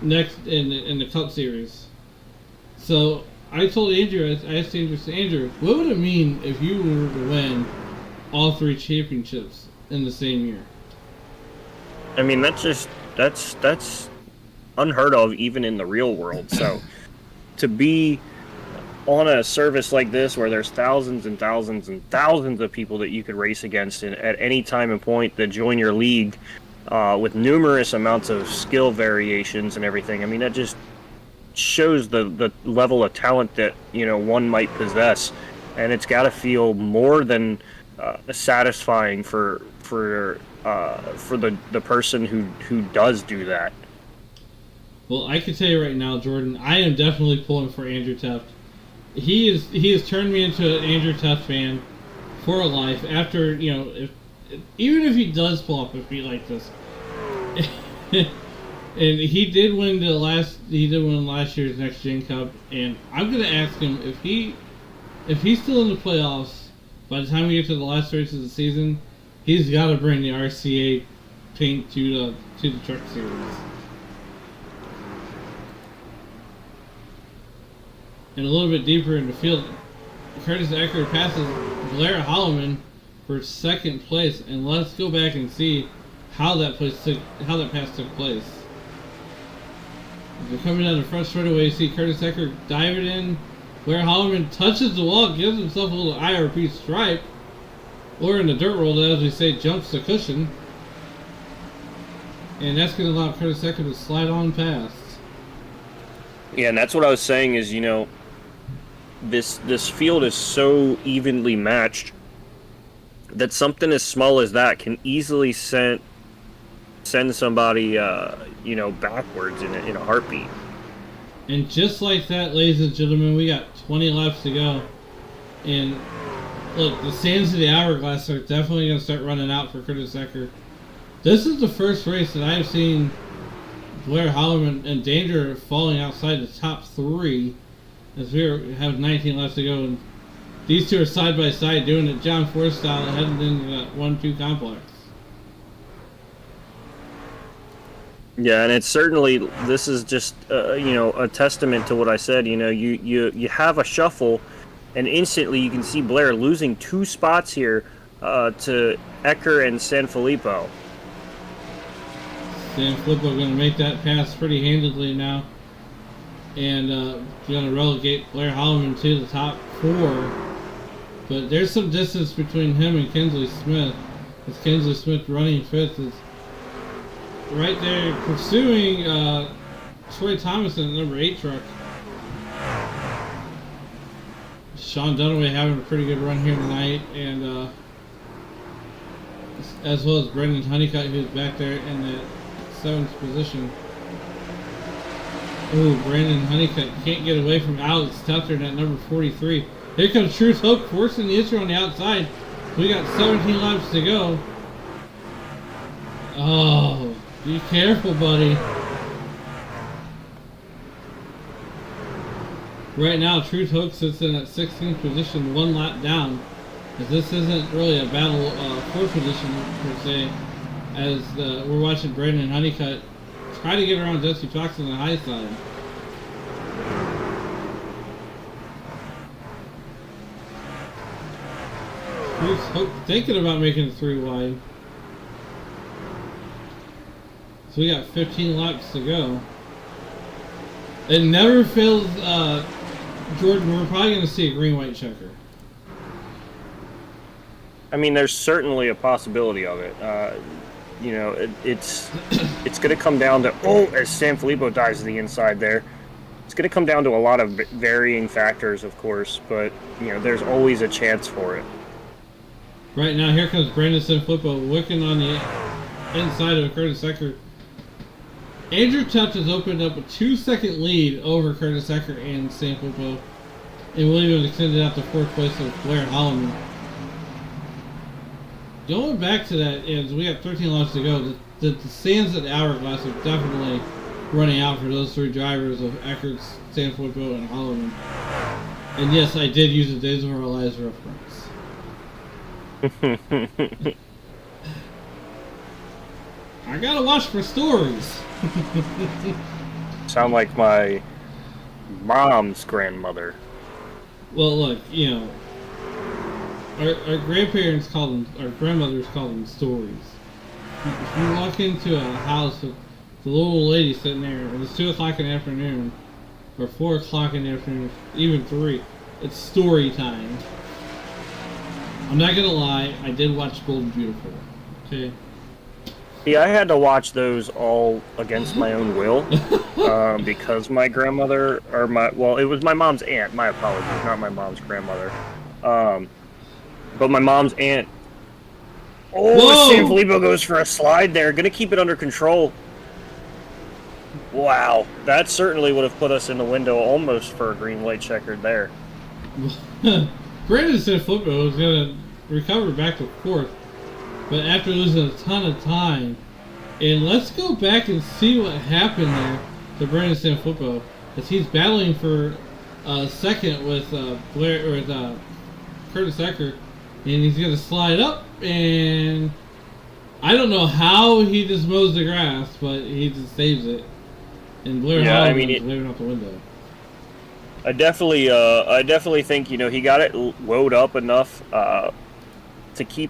next in the Cup Series. So I told Andrew, I asked Andrew, what would it mean if you were to win all three championships in the same year? I mean, that's unheard of even in the real world. So to be on a service like this where there's thousands and thousands and thousands of people that you could race against at any time and point that join your league with numerous amounts of skill variations and everything, I mean, that just shows the level of talent that one might possess, and it's got to feel more than satisfying for the person who does do that. Well, I can tell you right now, Jordan, I am definitely pulling for Andrew Teft. He has turned me into an Andrew Teft fan for life. After even if he does pull up a feat like this, and he did win last year's Next Gen Cup, and I'm gonna ask him if he's still in the playoffs by the time we get to the last race of the season, he's got to bring the RCA paint to the Truck Series. And a little bit deeper in the field, Curtis Eckert passes Blair Holloman for second place, and let's go back and see how that pass took place. As we're coming down the front straightaway, you see Curtis Eckert dive it in. Blair Holloman touches the wall, gives himself a little IRP stripe, or in the dirt world, as we say, jumps the cushion, and that's going to allow Curtis Eckert to slide on past. Yeah, and that's what I was saying is, this field is so evenly matched that something as small as that can easily send somebody backwards in a heartbeat. And just like that, ladies and gentlemen, we got 20 laps to go, and look, the sands of the hourglass are definitely going to start running out for Curtis Eckert. This is the first race that I've seen Blair Holloman in danger of falling outside the top three, as we have 19 laps to go, and these two are side by side doing it John Force style, heading into that 1-2 complex. Yeah, and it's certainly, this is just a testament to what I said. You have a shuffle, and instantly you can see Blair losing 2 spots here to Ecker and Sanfilippo. Sanfilippo going to make that pass pretty handedly now. And going to relegate Blair Holloman to the top 4. But there's some distance between him and Kinsley Smith. As Kinsley Smith running 5th is right there pursuing Troy Thomas in the number 8 truck. Sean Dunaway having a pretty good run here tonight, and as well as Brendan Honeycutt, who's back there in that 7th position. Ooh, Brandon Honeycutt can't get away from Alex Tufter in that number 43. Here comes Truth Hope forcing the issue on the outside. We got 17 laps to go. Oh, be careful, buddy. Right now, Truth Hope sits in that 16th position, 1 lap down. As this isn't really a battle for position per se, as we're watching Brandon Honeycutt try to get around Jesse Fox on the high side. Truth Hope thinking about making it 3 wide. So we got 15 laps to go. It never fails, Jordan, we're probably going to see a green-white checker. I mean, there's certainly a possibility of it. It's going to come down to, as Sanfilippo dives to the inside there, it's going to come down to a lot of varying factors, of course, but, there's always a chance for it. Right now, here comes Brandon Sanfilippo looking on the inside of Curtis Ecker. Andrew Tuft has opened up a 2-second lead over Curtis Ecker and Sanfilippo, and Williams extended out to 4th place with Blair Holloman. Going back to that, as we have 13 laps to go, the sands at the hourglass are definitely running out for those 3 drivers of Eckert, Sanfilippo, and Holloman. And yes, I did use a Days of Our Lives reference. I gotta watch for stories. Sound like my mom's grandmother. Well, look, our grandparents call them, our grandmothers call them stories. If you walk into a house with the little lady sitting there, and it's 2 o'clock in the afternoon, or 4 o'clock in the afternoon, even 3, it's story time. I'm not gonna lie, I did watch Bold and Beautiful. Okay. Yeah, I had to watch those all against my own will because my grandmother, it was my mom's aunt. My apologies, not my mom's grandmother. But my mom's aunt. Oh, Sanfilippo goes for a slide there. Gonna keep it under control. Wow, that certainly would have put us in the window almost for a green-white checkered there. Brandon Sanfilippo was gonna recover back to 4th. But after losing a ton of time, and let's go back and see what happened there to Brandon Sanfilippo, as he's battling for 2nd with Curtis Ecker, and he's gonna slide up, and I don't know how he just mows the grass, but he just saves it. And Blair Holloman is waving out the window. I definitely think he got it woed up enough to keep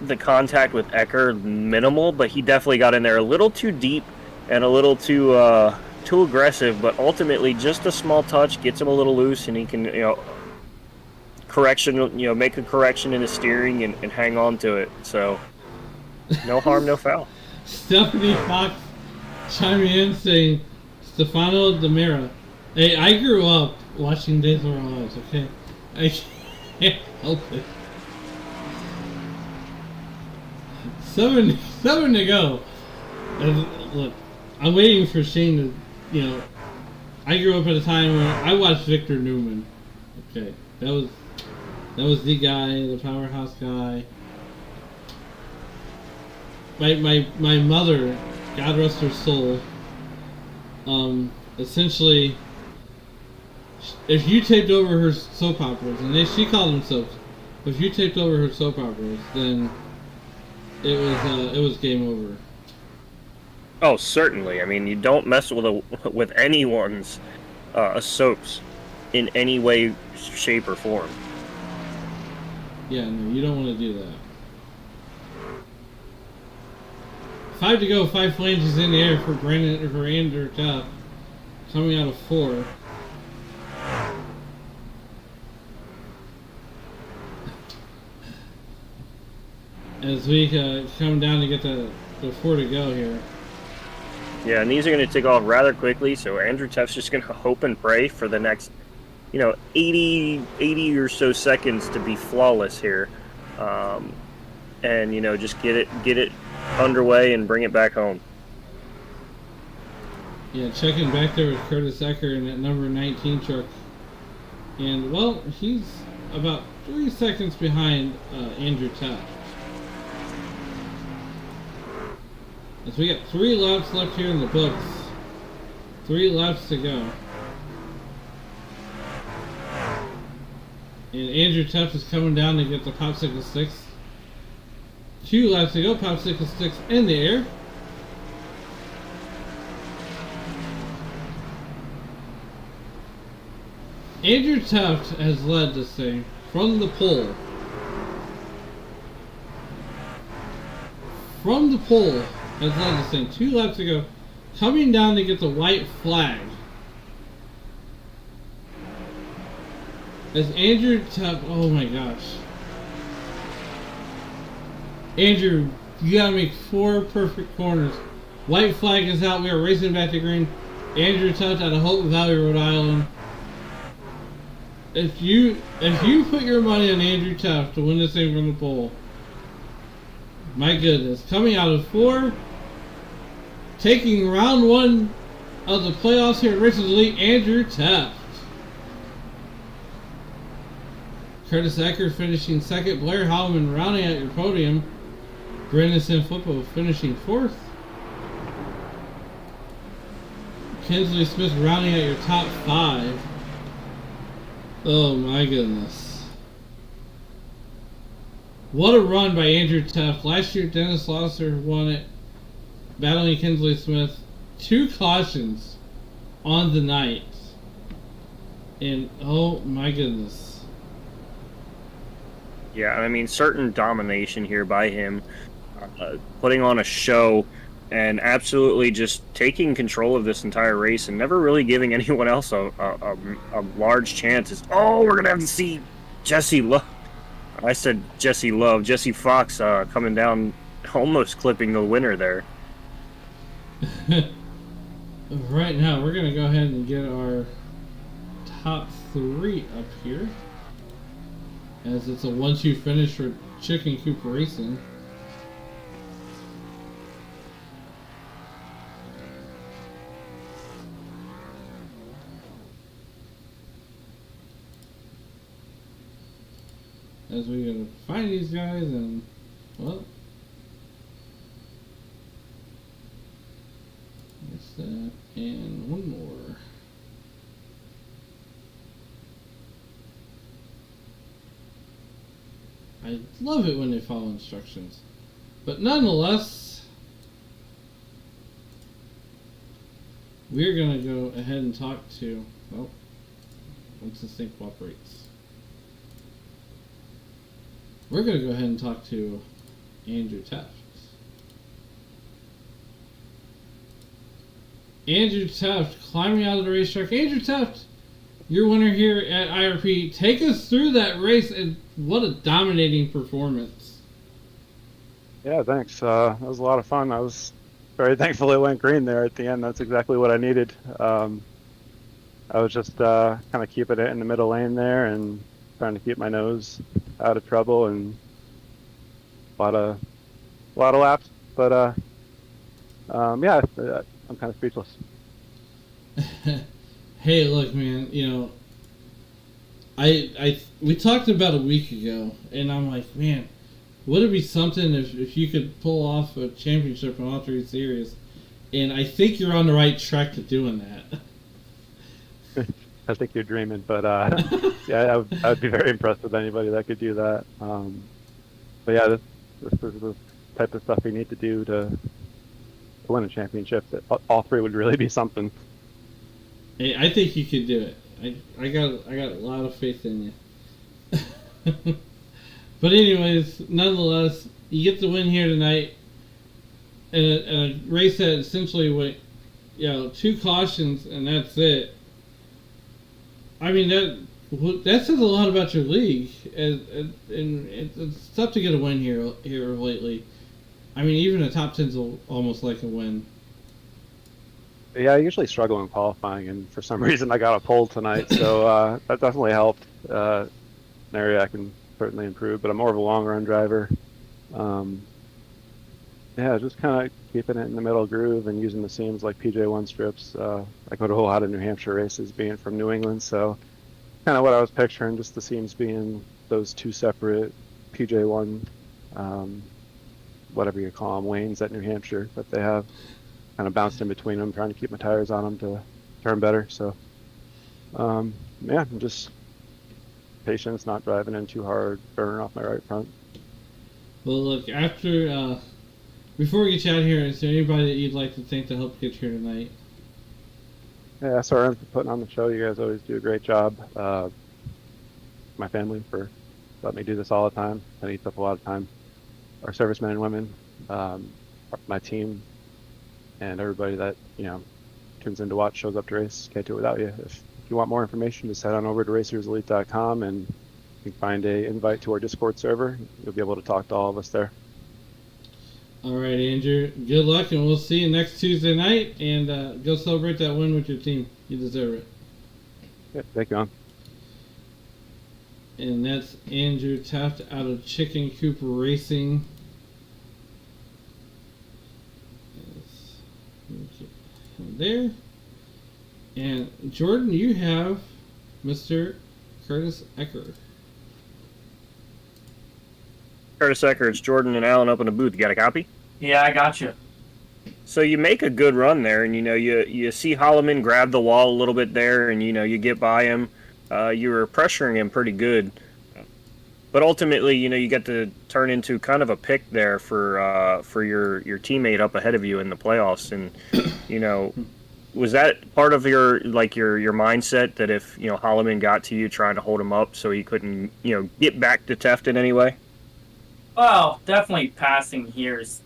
the contact with Ecker minimal, but he definitely got in there a little too deep and a little too aggressive. But ultimately, just a small touch gets him a little loose, and he can make a correction in his steering and hang on to it. So no harm, no foul. Stephanie Fox chiming in saying, Stefano Demira. Hey, I grew up watching Days of Our Lives, okay? I can't help it. 7 to go. Look, I'm waiting for Shane to, I grew up at a time where I watched Victor Newman. Okay, that was the guy, the powerhouse guy. My mother, God rest her soul, essentially, if you taped over her soap operas, and she called them soaps, if you taped over her soap operas, then it was game over. Oh, certainly. I mean, you don't mess with anyone's soaps in any way, shape, or form. Yeah, no, you don't want to do that. 5 to go, 5 flanges in the air for Andrew Tuff. Coming out of 4. As we come down to get the 4 to go here. Yeah, and these are going to take off rather quickly, so Andrew Tuff's just going to hope and pray for the next, 80 or so seconds to be flawless here. And, just get it underway and bring it back home. Yeah, checking back there with Curtis Ecker in that number 19 truck. And, well, he's about 3 seconds behind Andrew Tuff. As we got 3 laps left here in the books. 3 laps to go. And Andrew Tuff is coming down to get the popsicle sticks. 2 laps to go, popsicle sticks in the air. Andrew Tuff has led this thing from the pole. From the pole has led this thing 2 laps to go. Coming down to get the white flag. As Andrew Tuff, oh my gosh. Andrew, you gotta make 4 perfect corners. White flag is out. We are racing back to green. Andrew Tuff out of Hope Valley, Rhode Island. If you put your money on Andrew Tuff to win this thing from the pole, my goodness, coming out of 4, taking round 1 of the playoffs here at Racers Elite, Andrew Tuff. Curtis Ecker finishing 2nd, Blair Hallman rounding out your podium, Brandon Sanfilippo finishing 4th, Kinsley Smith rounding out your top 5. Oh my goodness. What a run by Andrew Tuff. Last year Dennis Losser won it, battling Kinsley Smith. 2 cautions on the night. And oh my goodness. Yeah, I mean, certain domination here by him, putting on a show and absolutely just taking control of this entire race and never really giving anyone else a large chance. We're going to have to see Jesse Love. I said Jesse Love. Jesse Fox coming down, almost clipping the winner there. Right now, we're going to go ahead and get our top 3 up here. As it's a 1-2 finish for Chicken Coop Racing. As we gotta find these guys and, well, that's that, and one more. I love it when they follow instructions. But nonetheless, we're going to go ahead and talk to, well, once this thing cooperates. We're going to go ahead and talk to Andrew Tuff. Andrew Tuff climbing out of the racetrack. Andrew Tuff, your winner here at IRP. Take us through that race, and what a dominating performance. Yeah, thanks. That was a lot of fun. I was very thankful it went green there at the end. That's exactly what I needed. I was just kind of keeping it in the middle lane there and trying to keep my nose out of trouble, and a lot of laps. But yeah, I'm kind of speechless. Hey, look, man. We talked about a week ago, and I'm like, man, would it be something if you could pull off a championship in all 3 series? And I think you're on the right track to doing that. I think you're dreaming, but yeah, I would be very impressed with anybody that could do that. But yeah, this is the type of stuff you need to do to to win a championship, that all three would really be something. Hey, I think you could do it. I got a lot of faith in you. But anyways, nonetheless, you get the win here tonight, and a race that essentially went, 2 cautions and that's it. I mean that says a lot about your league, and it's tough to get a win here lately. I mean, even a top 10's almost like a win. Yeah, I usually struggle in qualifying, and for some reason I got a pole tonight, so that definitely helped. An area I can certainly improve, but I'm more of a long run driver. Yeah, just kind of keeping it in the middle groove and using the seams like PJ1 strips. I go to a lot of New Hampshire races, being from New England, so kind of what I was picturing, just the seams being those 2 separate PJ1, whatever you call them, lanes at New Hampshire that they have. Kind of bounced in between them, trying to keep my tires on them to turn better. So, yeah, I'm just patience, not driving in too hard, burning off my right front. Well, look, before we get you out of here, is there anybody that you'd like to thank to help get here tonight? Yeah, SRM for putting on the show. You guys always do a great job. My family for letting me do this all the time. That eats up a lot of time. Our servicemen and women, my team, and everybody that tunes in to watch, shows up to race. Can't do it without you. If you want more information, just head on over to racerselite.com and you can find a invite to our Discord server. You'll be able to talk to all of us there. All right, Andrew. Good luck, and we'll see you next Tuesday night. And go celebrate that win with your team. You deserve it. Yeah, thank you, man. And that's Andrew Taft out of Chicken Coop Racing. There. And Jordan, you have Mr. Curtis Ecker. Curtis Ecker, it's Jordan and Alan up in the booth. You got a copy? Yeah, I got you. So you make a good run there, and you see Holloman grab the wall a little bit there, and you get by him. You were pressuring him pretty good, but ultimately, you get to turn into kind of a pick there for your teammate up ahead of you in the playoffs, and was that part of your mindset that if Holloman got to you, trying to hold him up so he couldn't get back to Teft in any way? Well, definitely passing here is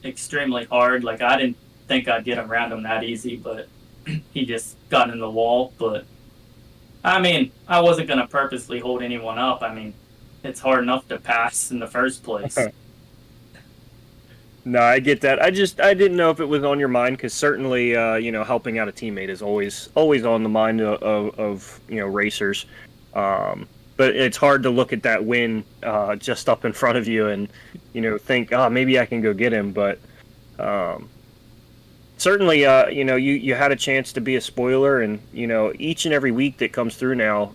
extremely hard. Like, I didn't think I'd get him around him that easy, but he just got in the wall. But, I mean, I wasn't going to purposely hold anyone up. I mean, it's hard enough to pass in the first place. No, I get that. I didn't know if it was on your mind, because certainly, helping out a teammate is always on the mind of racers. But it's hard to look at that win just up in front of you and think, oh, maybe I can go get him. But certainly, you had a chance to be a spoiler, and each and every week that comes through now,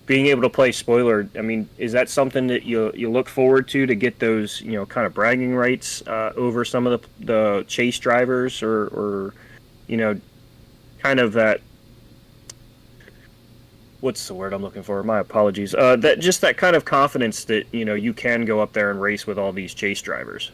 being able to play spoiler. I mean, is that something that you look forward to get those kind of bragging rights over some of the chase drivers, or kind of that? What's the word I'm looking for? My apologies. That kind of confidence that you can go up there and race with all these chase drivers.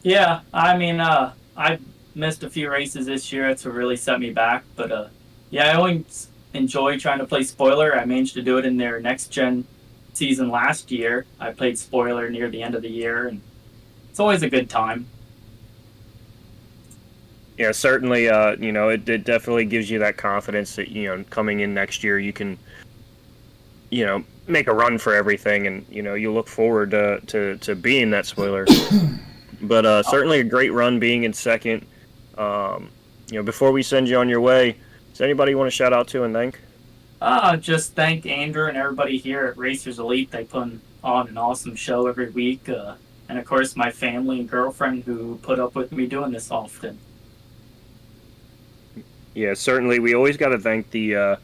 Yeah, I mean, I missed a few races this year to really set me back, but yeah, I always enjoy trying to play spoiler. I managed to do it in their next gen season last year. I played spoiler near the end of the year, and it's always a good time. Yeah, certainly. It definitely gives you that confidence that coming in next year you can make a run for everything, and you look forward to being that spoiler. But certainly a great run being in second. Before we send you on your way, does anybody you want to shout out to and thank? Just thank Andrew and everybody here at Racers Elite. They put on an awesome show every week, and of course my family and girlfriend who put up with me doing this often. Yeah, certainly. We always got to thank the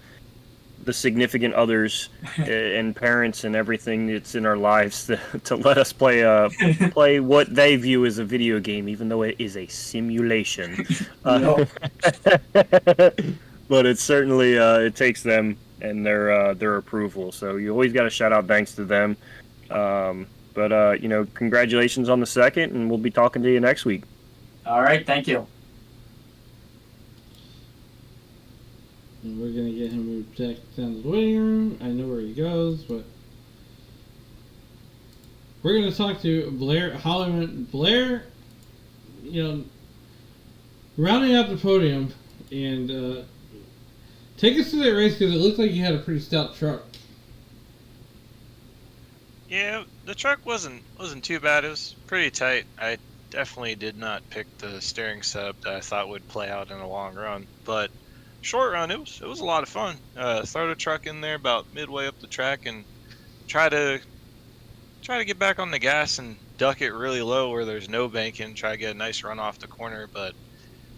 significant others and parents and everything that's in our lives to let us play what they view as a video game, even though it is a simulation. But it's certainly it takes them and their approval. So you always got to shout out thanks to them. But congratulations on the second, and we'll be talking to you next week. All right, thank you. And we're gonna get him moved back down to the waiting room. I know where he goes, but we're gonna talk to Blair Hollyman. Blair, rounding out the podium, and take us through that race because it looked like you had a pretty stout truck. Yeah, the truck wasn't too bad. It was pretty tight. I definitely did not pick the steering setup that I thought would play out in a long run, but short run it was a lot of fun. Throw the truck in there about midway up the track and try to get back on the gas and duck it really low where there's no banking. Try to get a nice run off the corner, but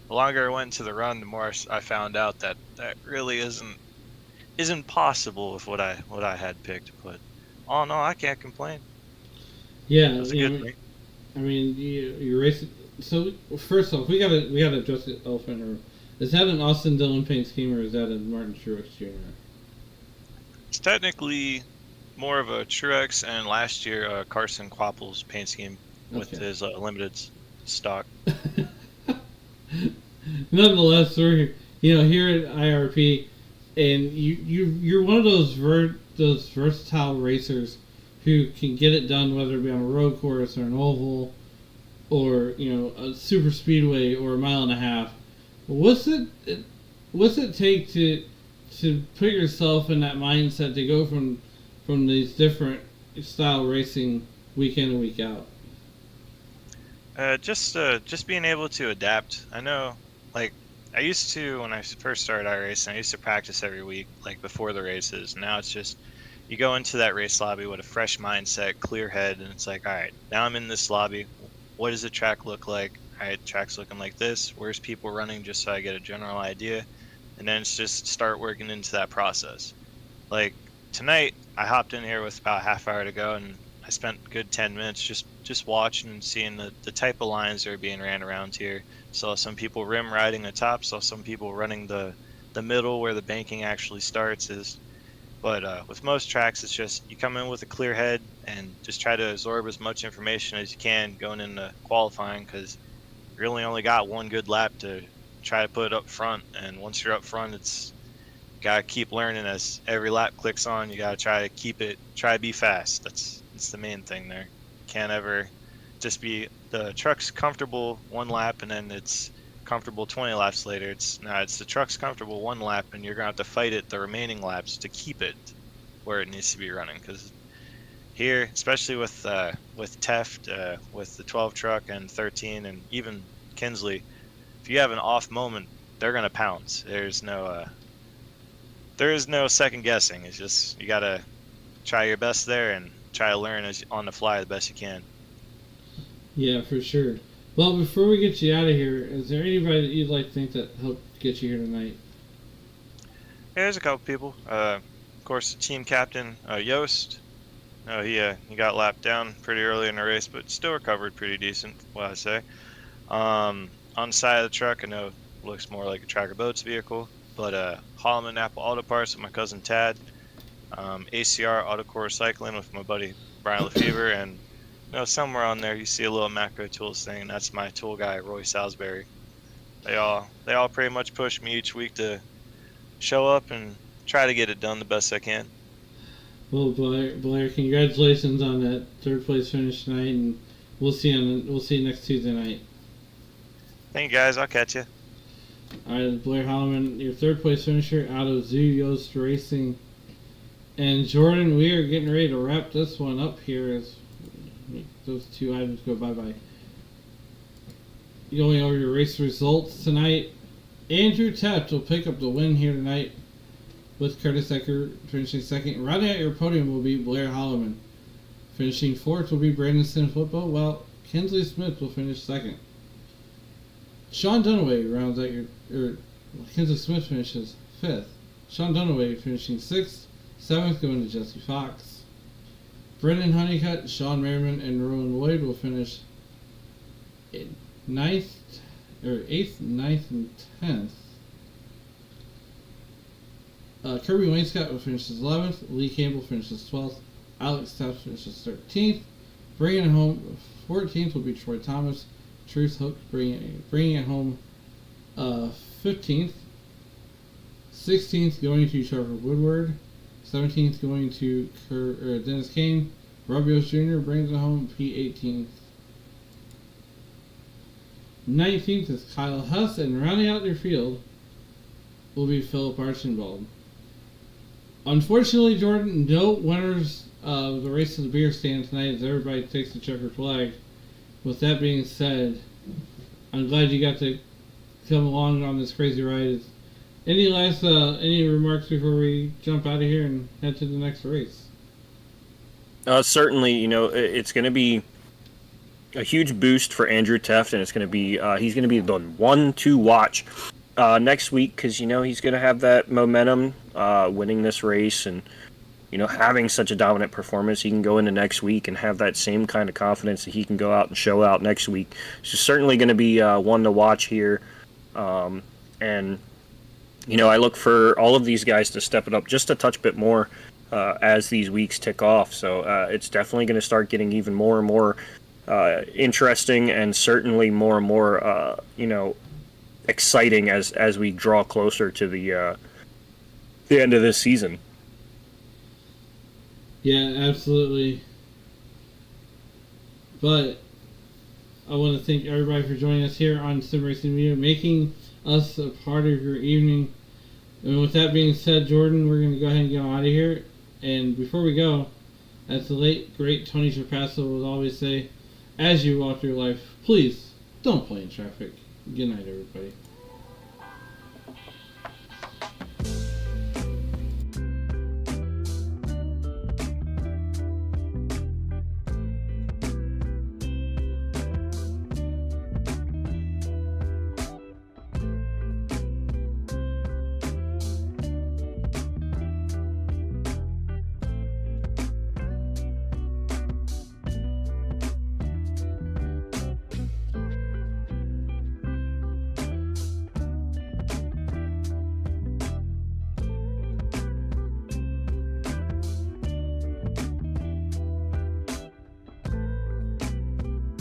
the longer I went into the run, the more I found out that really isn't possible with what I had picked. But all in all, I can't complain. Yeah, It was a good race. I mean, you're racing. So first off, we gotta address the elephant. Or is that an Austin Dillon paint scheme, or is that a Martin Truex Jr.? It's technically more of a Truex, and last year Carson Quapple's paint scheme with his limited stock. Nonetheless, we're here at IRP, and you're one of those versatile racers who can get it done, whether it be on a road course or an oval, or a super speedway or a mile and a half. What's it take to put yourself in that mindset to go from these different style racing week in and week out? Just being able to adapt. I know, like, I used to, when I first started iRacing, I used to practice every week, like before the races. Now it's just, you go into that race lobby with a fresh mindset, clear head, and it's like, all right, now I'm in this lobby. What does the track look like? All right, track's looking like this. Where's people running, just so I get a general idea. And then it's just start working into that process. Like tonight, I hopped in here with about a half hour to go, and I spent a good 10 minutes just watching and seeing the type of lines that are being ran around here. Saw some people rim riding the top, saw some people running the middle where the banking actually starts. But with most tracks, it's just you come in with a clear head and just try to absorb as much information as you can going into qualifying, because you really only got one good lap to try to put up front. And once you're up front, you gotta keep learning as every lap clicks on. You gotta try to be fast. That's the main thing there. Can't ever just be the truck's comfortable one lap and then it's comfortable 20 laps later. It's the truck's comfortable one lap and you're gonna have to fight it the remaining laps to keep it where it needs to be running. Because here, especially with Teft, with the 12 truck and 13 and even Kinsley, if you have an off moment, they're gonna pounce. There is no second guessing. It's just you gotta try your best there and try to learn on the fly the best you can. Yeah, for sure. Well, before we get you out of here, is there anybody that you'd like to think that helped get you here tonight? Yeah, there's a couple people. Of course, the team captain, Yost. He got lapped down pretty early in the race, but still recovered pretty decent, what I say. On the side of the truck, I know it looks more like a Tracker Boats vehicle, but Holloman Apple Auto Parts with my cousin Tad. ACR Autocore Recycling with my buddy Brian Lefevre, and somewhere on there you see a little macro tools thing, and that's my tool guy Roy Salisbury. They all pretty much push me each week to show up and try to get it done the best I can. Well, Blair, congratulations on that third place finish tonight, and we'll see you next Tuesday night. Thank you guys. I'll catch you. All right, Blair Holloman, your third place finisher out of Zoo Yost Racing. And Jordan, we are getting ready to wrap this one up here as those two items go bye-bye. Going over your race results tonight, Andrew Teft will pick up the win here tonight with Curtis Ecker finishing second. Rounding out your podium will be Blair Holloman. Finishing fourth will be Brandon Sinflippo, while Kinsley Smith will finish second. Sean Dunaway rounds out Kinsley Smith finishes fifth. Sean Dunaway finishing sixth. Seventh going to Jesse Fox. Brendan Honeycutt, Sean Merriman, and Rowan Lloyd will finish eighth, ninth, and 10th. Kirby Wainscott will finish 11th. Lee Campbell finishes 12th. Alex Teft finishes 13th. Bringing it home 14th will be Troy Thomas. Truth Hook bringing it home 15th. 16th going to Trevor Woodward. 17th going to Dennis Kane. Robios Jr. brings it home P18th. 19th is Kyle Huss, and rounding out their field will be Philip Archibald. Unfortunately, Jordan, no winners of the race to the beer stand tonight as everybody takes the checkered flag. With that being said, I'm glad you got to come along on this crazy ride. Any remarks before we jump out of here and head to the next race? Certainly, it's going to be a huge boost for Andrew Teft, and it's going to be he's going to be the one to watch next week because he's going to have that momentum, winning this race, and having such a dominant performance. He can go into next week and have that same kind of confidence that he can go out and show out next week. So certainly going to be one to watch here, and I look for all of these guys to step it up just a touch bit more as these weeks tick off. So it's definitely going to start getting even more and more interesting, and certainly more and more exciting as we draw closer to the end of this season. Yeah, absolutely. But I want to thank everybody for joining us here on Sim Racing Media, making us a part of your evening. And with that being said, Jordan, we're going to go ahead and get out of here. And before we go, as the late, great Tony Trapasso would always say, as you walk through life, please don't play in traffic. Good night, everybody.